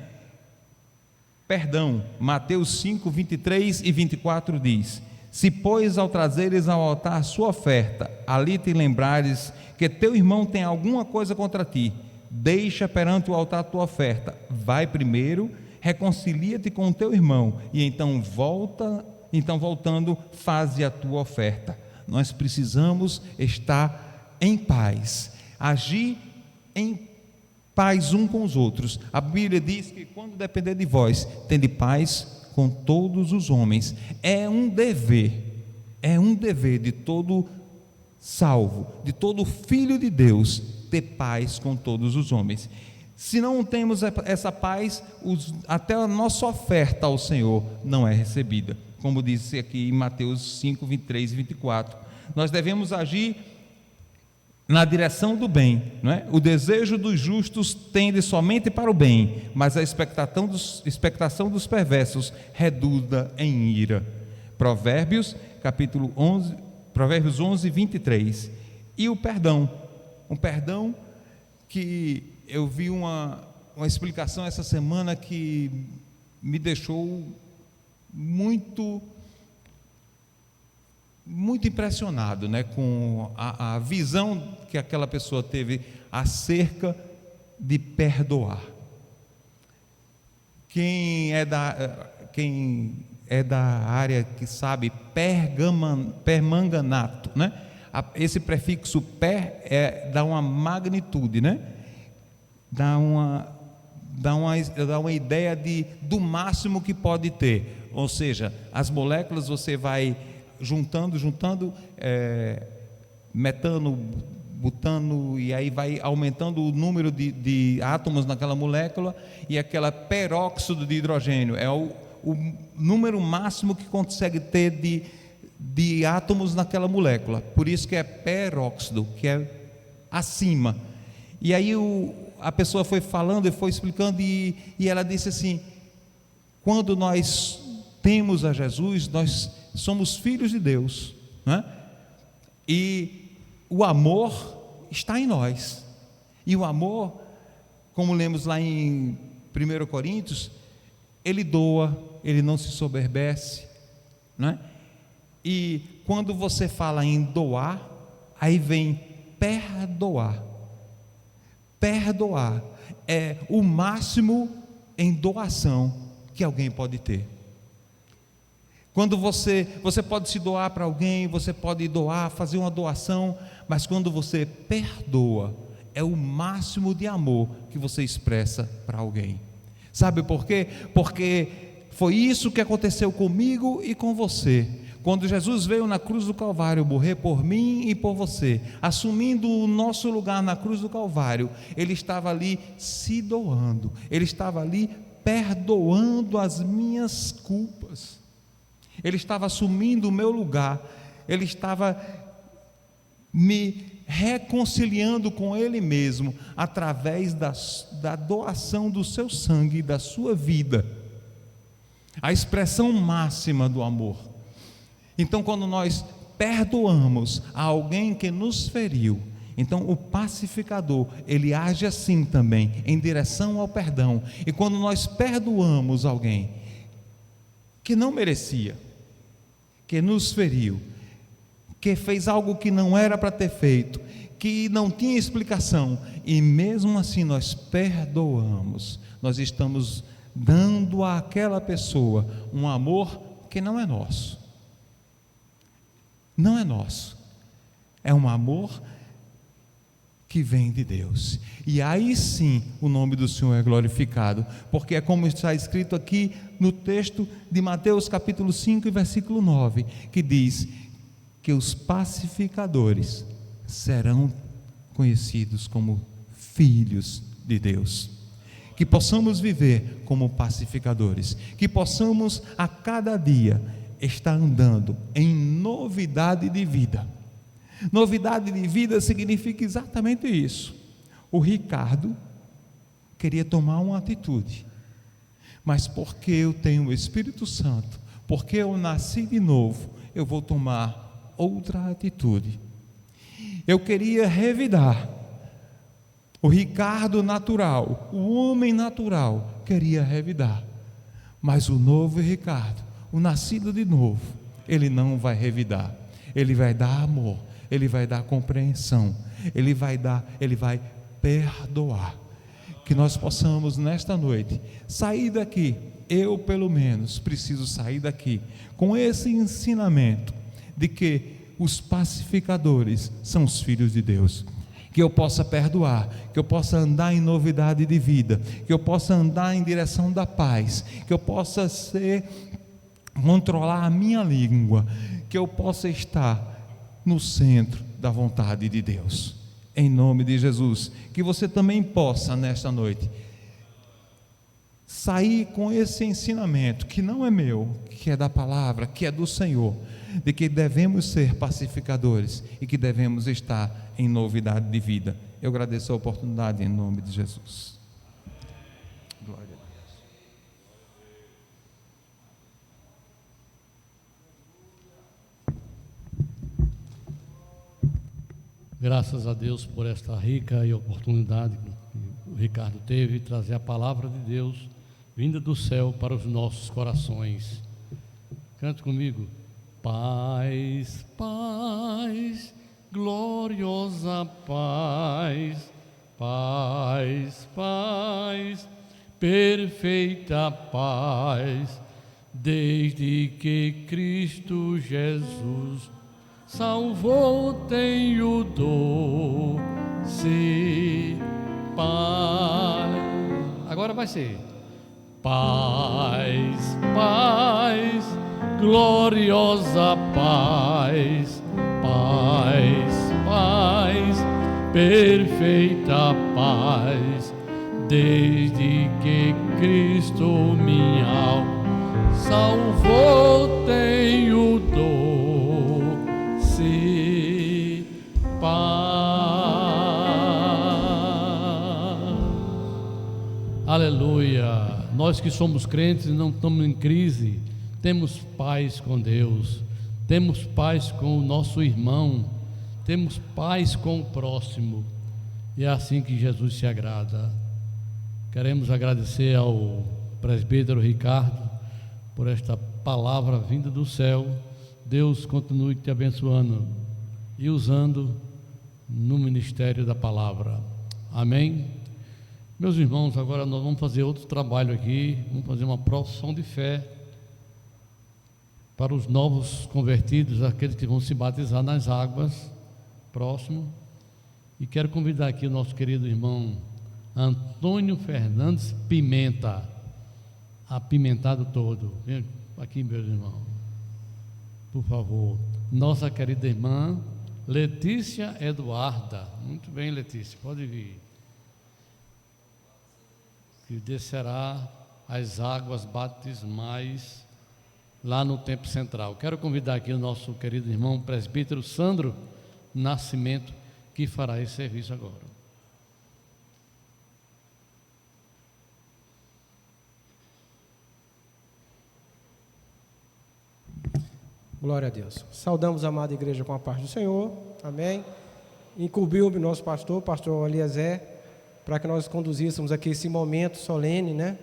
S7: Perdão. Mateus 5, 23 e 24 diz: se, pois, ao trazeres ao altar sua oferta, ali te lembrares que teu irmão tem alguma coisa contra ti, deixa perante o altar tua oferta, vai primeiro, reconcilia-te com o teu irmão, e então voltando, faze a tua oferta. Nós precisamos estar em paz, agir em paz um com os outros. A Bíblia diz que quando depender de vós, tende paz com todos os homens. É um dever de todo salvo, de todo filho de Deus, ter paz com todos os homens. Se não temos essa paz, até a nossa oferta ao Senhor não é recebida, como disse aqui em Mateus 5, 23 e 24. Nós devemos agir na direção do bem, não é? O desejo dos justos tende somente para o bem, mas a expectação dos perversos redunda em ira. Provérbios 11, 23. E o perdão, um perdão que eu vi uma explicação essa semana que me deixou muito impressionado, né, com a visão que aquela pessoa teve acerca de perdoar. Quem é da área que sabe permanganato, né? Esse prefixo per dá uma magnitude, né? Dá uma ideia do máximo que pode ter. ou seja, as moléculas você vai juntando, metano, butano, e aí vai aumentando o número de átomos naquela molécula, e aquela peróxido de hidrogênio é o número máximo que consegue ter de átomos naquela molécula, por isso que é peróxido, que é acima. E aí a pessoa foi falando e foi explicando, e ela disse assim: quando nós temos a Jesus, nós somos filhos de Deus, né? E o amor está em nós, e o amor, como lemos lá em 1 Coríntios, ele doa, ele não se soberbece, né? E quando você fala em doar, aí vem perdoar. Perdoar é o máximo em doação que alguém pode ter. Quando você pode se doar para alguém, você pode doar, fazer uma doação, mas quando você perdoa, é o máximo de amor que você expressa para alguém. Sabe por quê? Porque foi isso que aconteceu comigo e com você. Quando Jesus veio na cruz do Calvário morrer por mim e por você, assumindo o nosso lugar na cruz do Calvário, Ele estava ali se doando, Ele estava ali perdoando as minhas culpas, Ele estava assumindo o meu lugar, Ele estava me reconciliando com Ele mesmo, através da doação do seu sangue e da sua vida, a expressão máxima do amor. Então, quando nós perdoamos a alguém que nos feriu, então o pacificador, ele age assim também, em direção ao perdão. E quando nós perdoamos alguém que não merecia, que nos feriu, que fez algo que não era para ter feito, que não tinha explicação, e mesmo assim nós perdoamos, nós estamos dando àquela pessoa um amor que não é nosso. Não é nosso, é um amor que vem de Deus, e aí sim o nome do Senhor é glorificado, porque é como está escrito aqui no texto de Mateus capítulo 5 e versículo 9, que diz que os pacificadores serão conhecidos como filhos de Deus. Que possamos viver como pacificadores, que possamos a cada dia está andando em novidade de vida. Novidade de vida significa exatamente isso. O Ricardo queria tomar uma atitude, mas porque eu tenho o Espírito Santo, porque eu nasci de novo, eu vou tomar outra atitude. Eu queria revidar. O Ricardo natural, o homem natural, queria revidar, mas o novo Ricardo, o nascido de novo, ele não vai revidar, ele vai dar amor, ele vai dar compreensão, ele vai perdoar. Que nós possamos nesta noite sair daqui, eu pelo menos preciso sair daqui com esse ensinamento de que os pacificadores são os filhos de Deus. Que eu possa perdoar, que eu possa andar em novidade de vida, que eu possa andar em direção da paz, que eu possa controlar a minha língua, que eu possa estar no centro da vontade de Deus, em nome de Jesus. Que você também possa nesta noite sair com esse ensinamento, que não é meu, que é da palavra, que é do Senhor, de que devemos ser pacificadores e que devemos estar em novidade de vida. Eu agradeço a oportunidade em nome de Jesus. Glória a Deus.
S3: Graças a Deus por esta rica oportunidade que o Ricardo teve de trazer a palavra de Deus vinda do céu para os nossos corações. Cante comigo. Paz, paz, gloriosa paz, paz, paz, perfeita paz, desde que Cristo Jesus salvou, tenho doce paz. Agora vai ser Paz, paz, gloriosa paz, paz, paz, perfeita paz, desde que Cristo minha alma salvou, tenho doce paz. Aleluia. Nós que somos crentes e não estamos em crise, temos paz com Deus, temos paz com o nosso irmão, temos paz com o próximo, e é assim que Jesus se agrada. Queremos agradecer ao presbítero Ricardo por esta palavra vinda do céu. Deus continue te abençoando e usando no ministério da palavra. Amém? Meus irmãos, agora nós vamos fazer outro trabalho aqui, vamos fazer uma profissão de fé para os novos convertidos, aqueles que vão se batizar nas águas, próximo. E quero convidar aqui o nosso querido irmão Antônio Fernandes Pimenta, apimentado todo. Vem aqui, meus irmãos, por favor. Nossa querida irmã Letícia Eduarda. Muito bem, Letícia, pode vir. Que descerá as águas batismais lá no Templo Central. Quero convidar aqui o nosso querido irmão presbítero Sandro Nascimento, que fará esse serviço agora.
S8: Glória a Deus. Saudamos a amada igreja com a paz do Senhor. Amém. Incumbiu-me nosso pastor Eliezer, para que nós conduzíssemos aqui esse momento solene, né?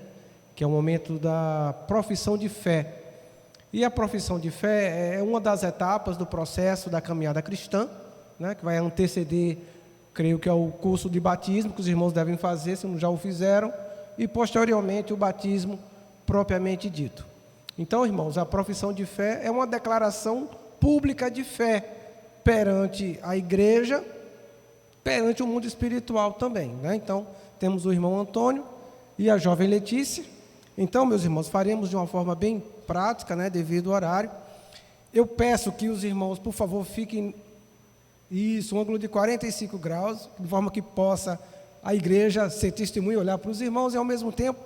S8: Que é o momento da profissão de fé. E a profissão de fé é uma das etapas do processo da caminhada cristã, né? Que vai anteceder, creio que é o curso de batismo, que os irmãos devem fazer, se não já o fizeram, e posteriormente o batismo propriamente dito. Então, irmãos, a profissão de fé é uma declaração pública de fé perante a igreja, perante o mundo espiritual também, né? Então, temos o irmão Antônio e a jovem Letícia. Então, meus irmãos, faremos de uma forma bem prática, né, devido ao horário. Eu peço que os irmãos, por favor, fiquem um ângulo de 45 graus, de forma que possa a igreja ser testemunha, olhar para os irmãos, e ao mesmo tempo,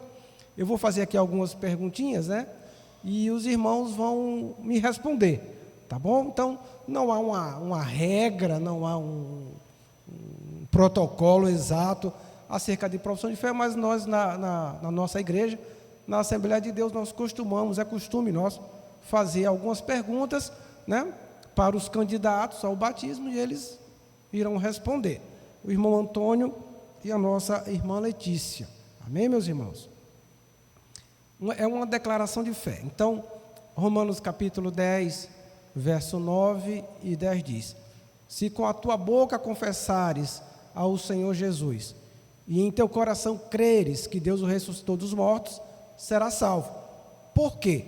S8: eu vou fazer aqui algumas perguntinhas, né? E os irmãos vão me responder, tá bom? Então, não há uma regra, não há um protocolo exato acerca de profissão de fé, mas nós na nossa igreja, na Assembleia de Deus, nós costumamos, é costume nosso, fazer algumas perguntas, né, para os candidatos ao batismo, e eles irão responder. O irmão Antônio e a nossa irmã Letícia. Amém, meus irmãos? É uma declaração de fé. Então, Romanos capítulo 10, verso 9 e 10 diz: se com a tua boca confessares ao Senhor Jesus, e em teu coração creres que Deus o ressuscitou dos mortos, serás salvo. Por quê?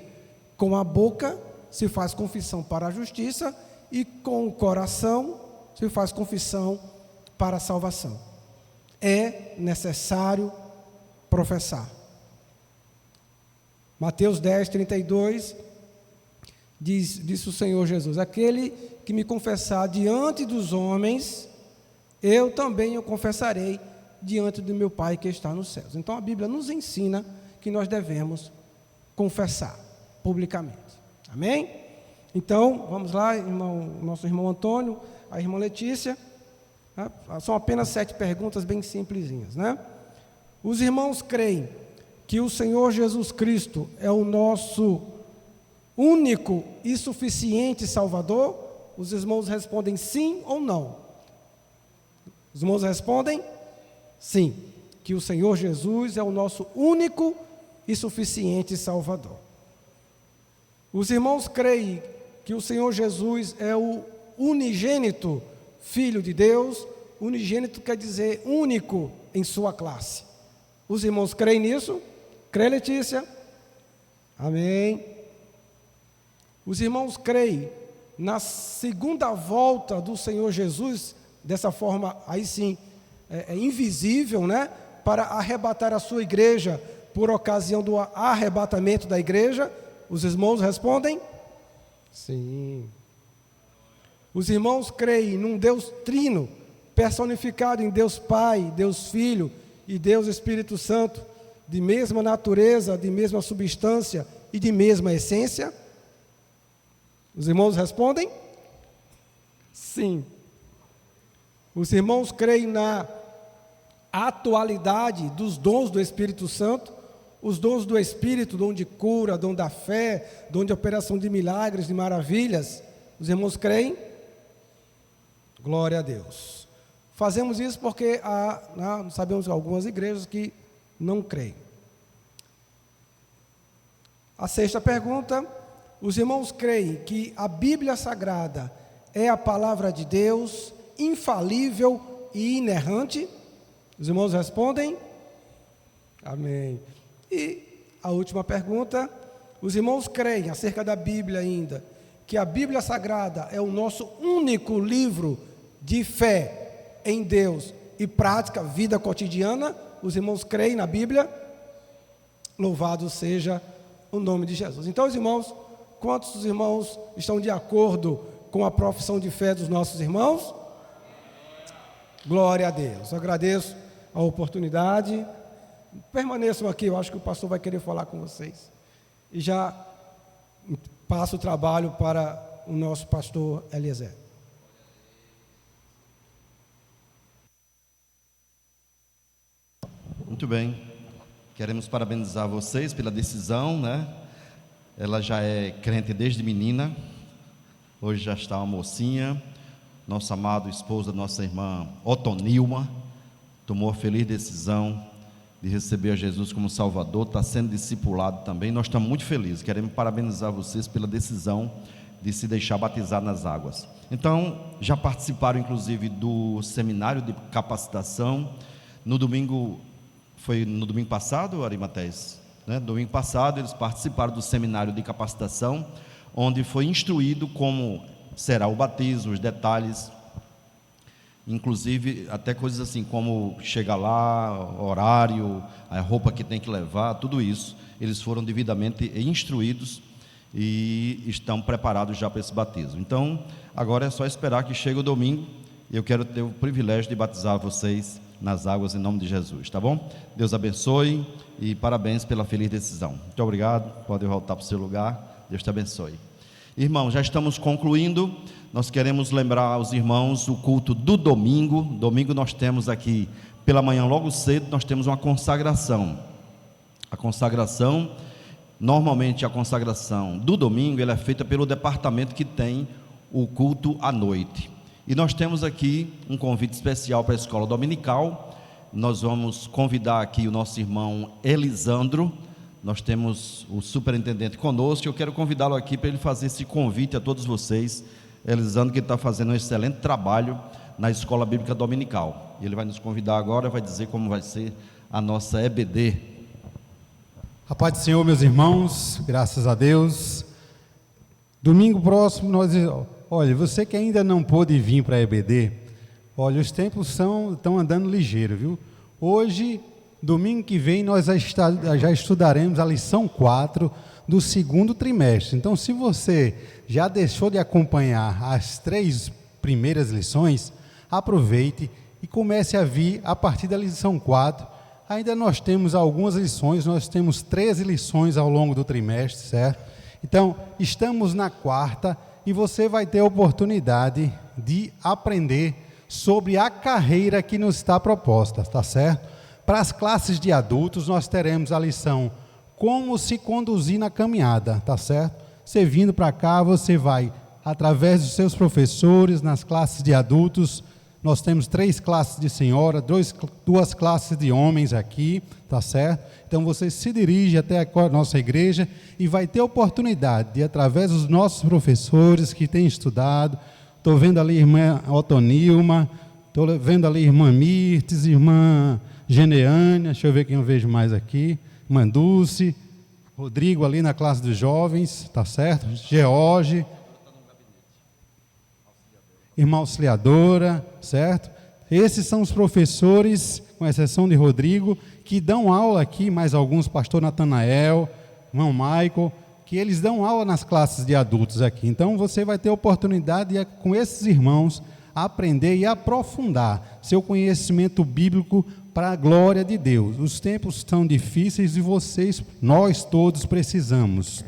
S8: Com a boca se faz confissão para a justiça, e com o coração se faz confissão para a salvação. É necessário professar. Mateus 10, 32, diz o Senhor Jesus: aquele que me confessar diante dos homens, eu também o confessarei diante do meu Pai que está nos céus. Então a Bíblia nos ensina que nós devemos confessar publicamente. Amém? Então, vamos lá, nosso irmão Antônio, a irmã Letícia. Né? São apenas 7 perguntas bem simplesinhas, né? Os irmãos creem que o Senhor Jesus Cristo é o nosso único e suficiente Salvador? Os irmãos respondem sim ou não? Os irmãos respondem sim, que o Senhor Jesus é o nosso único e suficiente Salvador. Os irmãos creem que o Senhor Jesus é o unigênito Filho de Deus. Unigênito quer dizer único em sua classe. Os irmãos creem nisso? Crê, Letícia? Amém. Os irmãos creem na segunda volta do Senhor Jesus, dessa forma, aí sim, invisível, né? Para arrebatar a sua igreja por ocasião do arrebatamento da igreja? Os irmãos respondem? Sim. Os irmãos creem num Deus trino, personificado em Deus Pai, Deus Filho e Deus Espírito Santo, de mesma natureza, de mesma substância e de mesma essência? Os irmãos respondem? Sim. Os irmãos creem na atualidade dos dons do Espírito Santo, os dons do Espírito, dom de cura, dom da fé, dom de operação de milagres, de maravilhas. Os irmãos creem? Glória a Deus. Fazemos isso porque sabemos algumas igrejas que não creem. A sexta pergunta: os irmãos creem que a Bíblia Sagrada é a palavra de Deus, infalível e inerrante? Os irmãos respondem? Amém. E a última pergunta: os irmãos creem acerca da Bíblia ainda, que a Bíblia Sagrada é o nosso único livro de fé em Deus e prática, vida cotidiana? Os irmãos creem na Bíblia? Louvado seja o nome de Jesus. Então, os irmãos, quantos dos irmãos estão de acordo com a profissão de fé dos nossos irmãos? Glória a Deus. Eu agradeço a oportunidade. Permaneçam aqui, eu acho que o pastor vai querer falar com vocês. E já passo o trabalho para o nosso pastor Eliezer.
S1: Muito bem. Queremos parabenizar vocês pela decisão, né? Ela já é crente desde menina. Hoje já está uma mocinha. Nosso amado esposo da nossa irmã Otonilma tomou a feliz decisão de receber a Jesus como Salvador, está sendo discipulado também. Nós estamos muito felizes, queremos parabenizar vocês pela decisão de se deixar batizar nas águas. Então, já participaram inclusive do seminário de capacitação. No domingo, foi no domingo passado, Arimatés, né? Domingo passado eles participaram do seminário de capacitação, onde foi instruído como será o batismo, os detalhes, inclusive até coisas assim como chegar lá, horário, a roupa que tem que levar, tudo isso. Eles foram devidamente instruídos e estão preparados já para esse batismo. Então, agora é só esperar que chegue o domingo e eu quero ter o privilégio de batizar vocês nas águas em nome de Jesus, tá bom? Deus abençoe e parabéns pela feliz decisão. Muito obrigado, pode voltar para o seu lugar, Deus te abençoe. Irmãos, já estamos concluindo. Nós queremos lembrar aos irmãos o culto do domingo. Domingo nós temos aqui, pela manhã logo cedo, nós temos uma consagração. A consagração, normalmente a consagração do domingo, ela é feita pelo departamento que tem o culto à noite. E nós temos aqui um convite especial para a escola dominical. Nós vamos convidar aqui o nosso irmão Elisandro. Nós temos o superintendente conosco. Eu quero convidá-lo aqui para ele fazer esse convite a todos vocês. Elisandro, que está fazendo um excelente trabalho na escola bíblica dominical. Ele vai nos convidar agora, vai dizer como vai ser a nossa EBD.
S9: A paz do Senhor, meus irmãos, graças a Deus. Domingo próximo, olha, você que ainda não pôde vir para a EBD, olha, os tempos estão andando ligeiro, viu? Hoje, domingo que vem, nós já estudaremos a lição 4 do segundo trimestre. Então, se você já deixou de acompanhar as 3 primeiras lições, aproveite e comece a vir a partir da lição 4. Ainda nós temos algumas lições, nós temos 13 lições ao longo do trimestre, certo? Então, estamos na 4ª e você vai ter a oportunidade de aprender sobre a carreira que nos está proposta, tá certo? Para as classes de adultos, nós teremos a lição Como se conduzir na caminhada, tá certo? Você vindo para cá, você vai, através dos seus professores, nas classes de adultos, nós temos 3 classes de senhora, 2 classes de homens aqui, tá certo? Então você se dirige até a nossa igreja e vai ter a oportunidade de, através dos nossos professores que têm estudado, estou vendo ali a irmã Otonilma, estou vendo ali a irmã Mirtes, irmã Geneânia, deixa eu ver quem eu vejo mais aqui, irmã Dulce, Rodrigo ali na classe dos jovens, tá certo? George, irmã auxiliadora, certo? Esses são os professores, com exceção de Rodrigo, que dão aula aqui, mais alguns, pastor Natanael, irmão Michael, que eles dão aula nas classes de adultos aqui. Então você vai ter oportunidade de, com esses irmãos, aprender e aprofundar seu conhecimento bíblico para a glória de Deus. Os tempos estão difíceis e nós todos precisamos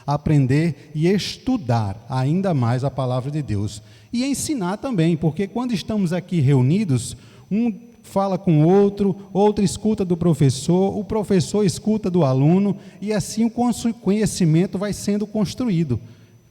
S9: aprender e estudar ainda mais a palavra de Deus. E ensinar também, porque quando estamos aqui reunidos, um fala com o outro escuta do professor, o professor escuta do aluno, e assim o conhecimento vai sendo construído.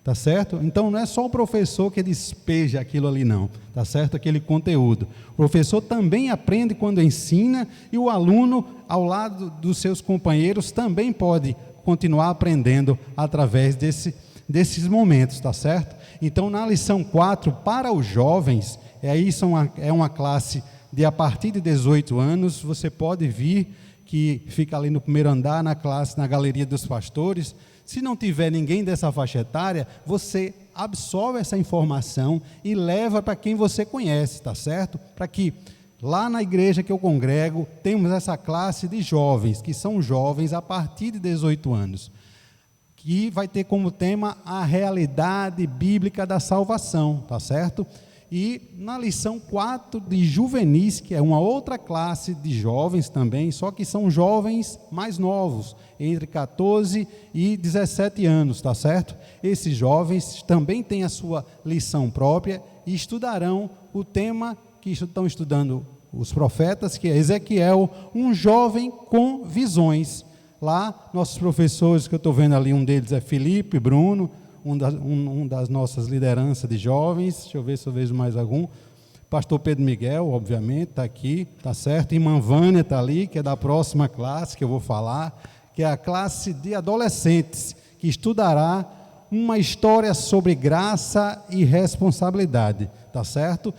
S9: Tá certo? Então não é só o professor que despeja aquilo ali não, tá certo? Aquele conteúdo. O professor também aprende quando ensina, e o aluno, ao lado dos seus companheiros, também pode continuar aprendendo através desses momentos, tá certo? Então na lição 4, para os jovens, é uma classe de a partir de 18 anos, você pode vir, que fica ali no primeiro andar, na classe, na galeria dos pastores. Se não tiver ninguém dessa faixa etária, você absorve essa informação e leva para quem você conhece, tá certo? Para que lá na igreja que eu congrego, temos essa classe de jovens, que são jovens a partir de 18 anos, que vai ter como tema a realidade bíblica da salvação, tá certo? E na lição 4 de juvenis, que é uma outra classe de jovens também, só que são jovens mais novos, entre 14 e 17 anos, tá certo? Esses jovens também têm a sua lição própria e estudarão o tema que estão estudando os profetas, que é Ezequiel, um jovem com visões. Lá, nossos professores, que eu estou vendo ali, um deles é Felipe, Bruno, um das nossas lideranças de jovens, deixa eu ver se eu vejo mais algum, pastor Pedro Miguel, obviamente, está aqui, tá certo, irmã Vânia está ali, que é da próxima classe que eu vou falar, que é a classe de adolescentes, que estudará uma história sobre graça e responsabilidade, tá certo?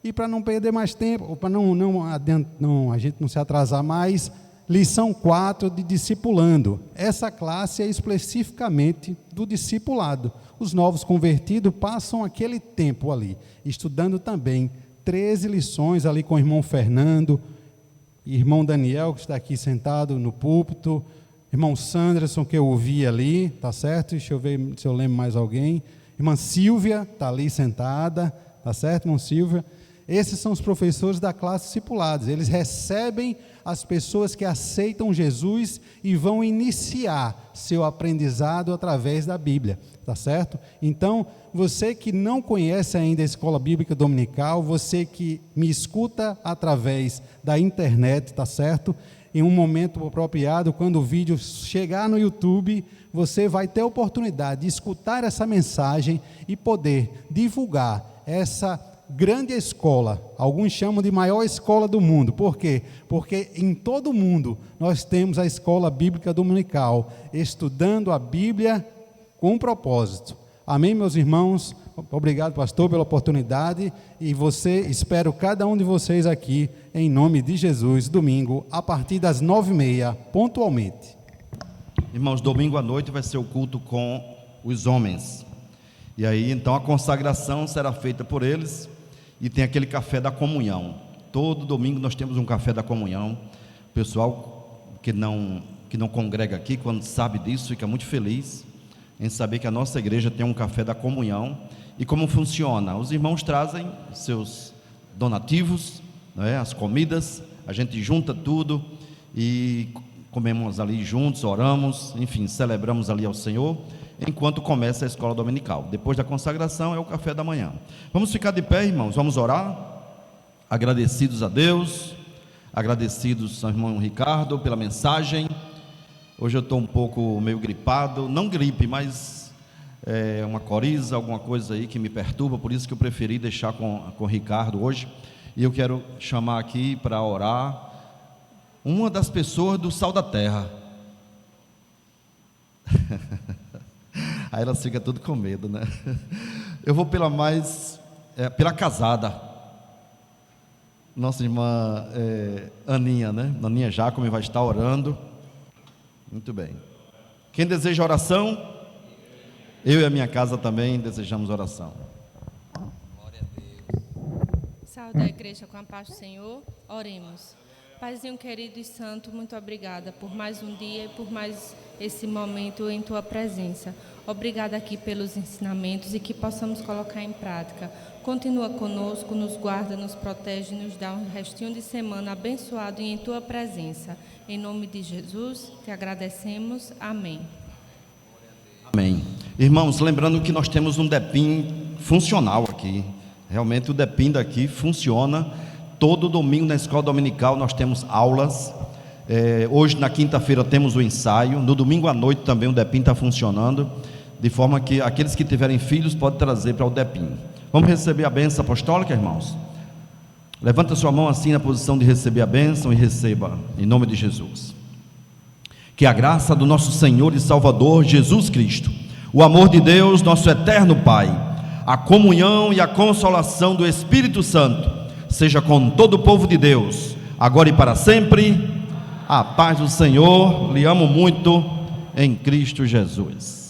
S9: E para não perder mais tempo, para a gente não se atrasar mais, lição 4 de discipulando. Essa classe é especificamente do discipulado. Os novos convertidos passam aquele tempo ali, estudando também 13 lições ali com o irmão Fernando, irmão Daniel, que está aqui sentado no púlpito, irmão Sanderson, que eu ouvi ali, tá certo? Deixa eu ver se eu lembro mais alguém. Irmã Silvia, está ali sentada, tá certo, irmã Silvia? Esses são os professores da classe discipulados. Eles recebem as pessoas que aceitam Jesus e vão iniciar seu aprendizado através da Bíblia, tá certo? Então, você que não conhece ainda a Escola Bíblica Dominical, você que me escuta através da internet, tá certo? Em um momento apropriado, quando o vídeo chegar no YouTube, você vai ter a oportunidade de escutar essa mensagem e poder divulgar essa grande escola, alguns chamam de maior escola do mundo. Por quê? Porque em todo o mundo nós temos a Escola Bíblica Dominical, estudando a Bíblia com um propósito. Amém, meus irmãos? Obrigado, pastor, pela oportunidade, e espero cada um de vocês aqui, em nome de Jesus, domingo, a partir das 9h30, pontualmente.
S1: Irmãos, domingo à noite vai ser o culto com os homens, e aí então a consagração será feita por eles, e tem aquele café da comunhão. Todo domingo nós temos um café da comunhão. O pessoal que não congrega aqui, quando sabe disso, fica muito feliz em saber que a nossa igreja tem um café da comunhão. E como funciona? Os irmãos trazem seus donativos, as comidas, a gente junta tudo e comemos ali juntos, oramos, enfim, celebramos ali ao Senhor, enquanto começa a escola dominical. Depois da consagração é o café da manhã. Vamos ficar de pé, irmãos, vamos orar, agradecidos a Deus, agradecidos ao irmão Ricardo pela mensagem. Hoje eu estou um pouco meio gripado, não gripe, mas uma coriza, alguma coisa aí que me perturba, por isso que eu preferi deixar com o Ricardo hoje. E eu quero chamar aqui para orar uma das pessoas do Sal da Terra. Aí elas ficam tudo com medo, né? Eu vou pela casada, nossa irmã Aninha, né? Aninha Jacome vai estar orando. Muito bem. Quem deseja oração? Eu e a minha casa também desejamos oração.
S7: Glória a Deus.
S10: da igreja com a paz do Senhor, oremos. Paizinho querido e santo, muito obrigada por mais um dia e por mais esse momento em Tua presença. Obrigada aqui pelos ensinamentos e que possamos colocar em prática. Continua conosco, nos guarda, nos protege, nos dá um restinho de semana abençoado e em Tua presença. Em nome de Jesus, te agradecemos. Amém.
S1: Amém. Irmãos, lembrando que nós temos um DEPIM funcional aqui. Realmente o DEPIM daqui funciona. Todo domingo na escola dominical nós temos aulas. Hoje na quinta-feira temos o ensaio. No domingo à noite também o DEPIM está funcionando, de forma que aqueles que tiverem filhos podem trazer para o DEPIM. Vamos receber a bênção apostólica, irmãos? Levanta sua mão assim na posição de receber a bênção e receba em nome de Jesus. Que a graça do nosso Senhor e Salvador Jesus Cristo, o amor de Deus, nosso eterno Pai, a comunhão e a consolação do Espírito Santo seja com todo o povo de Deus, agora e para sempre. A paz do Senhor, lhe amo muito em Cristo Jesus.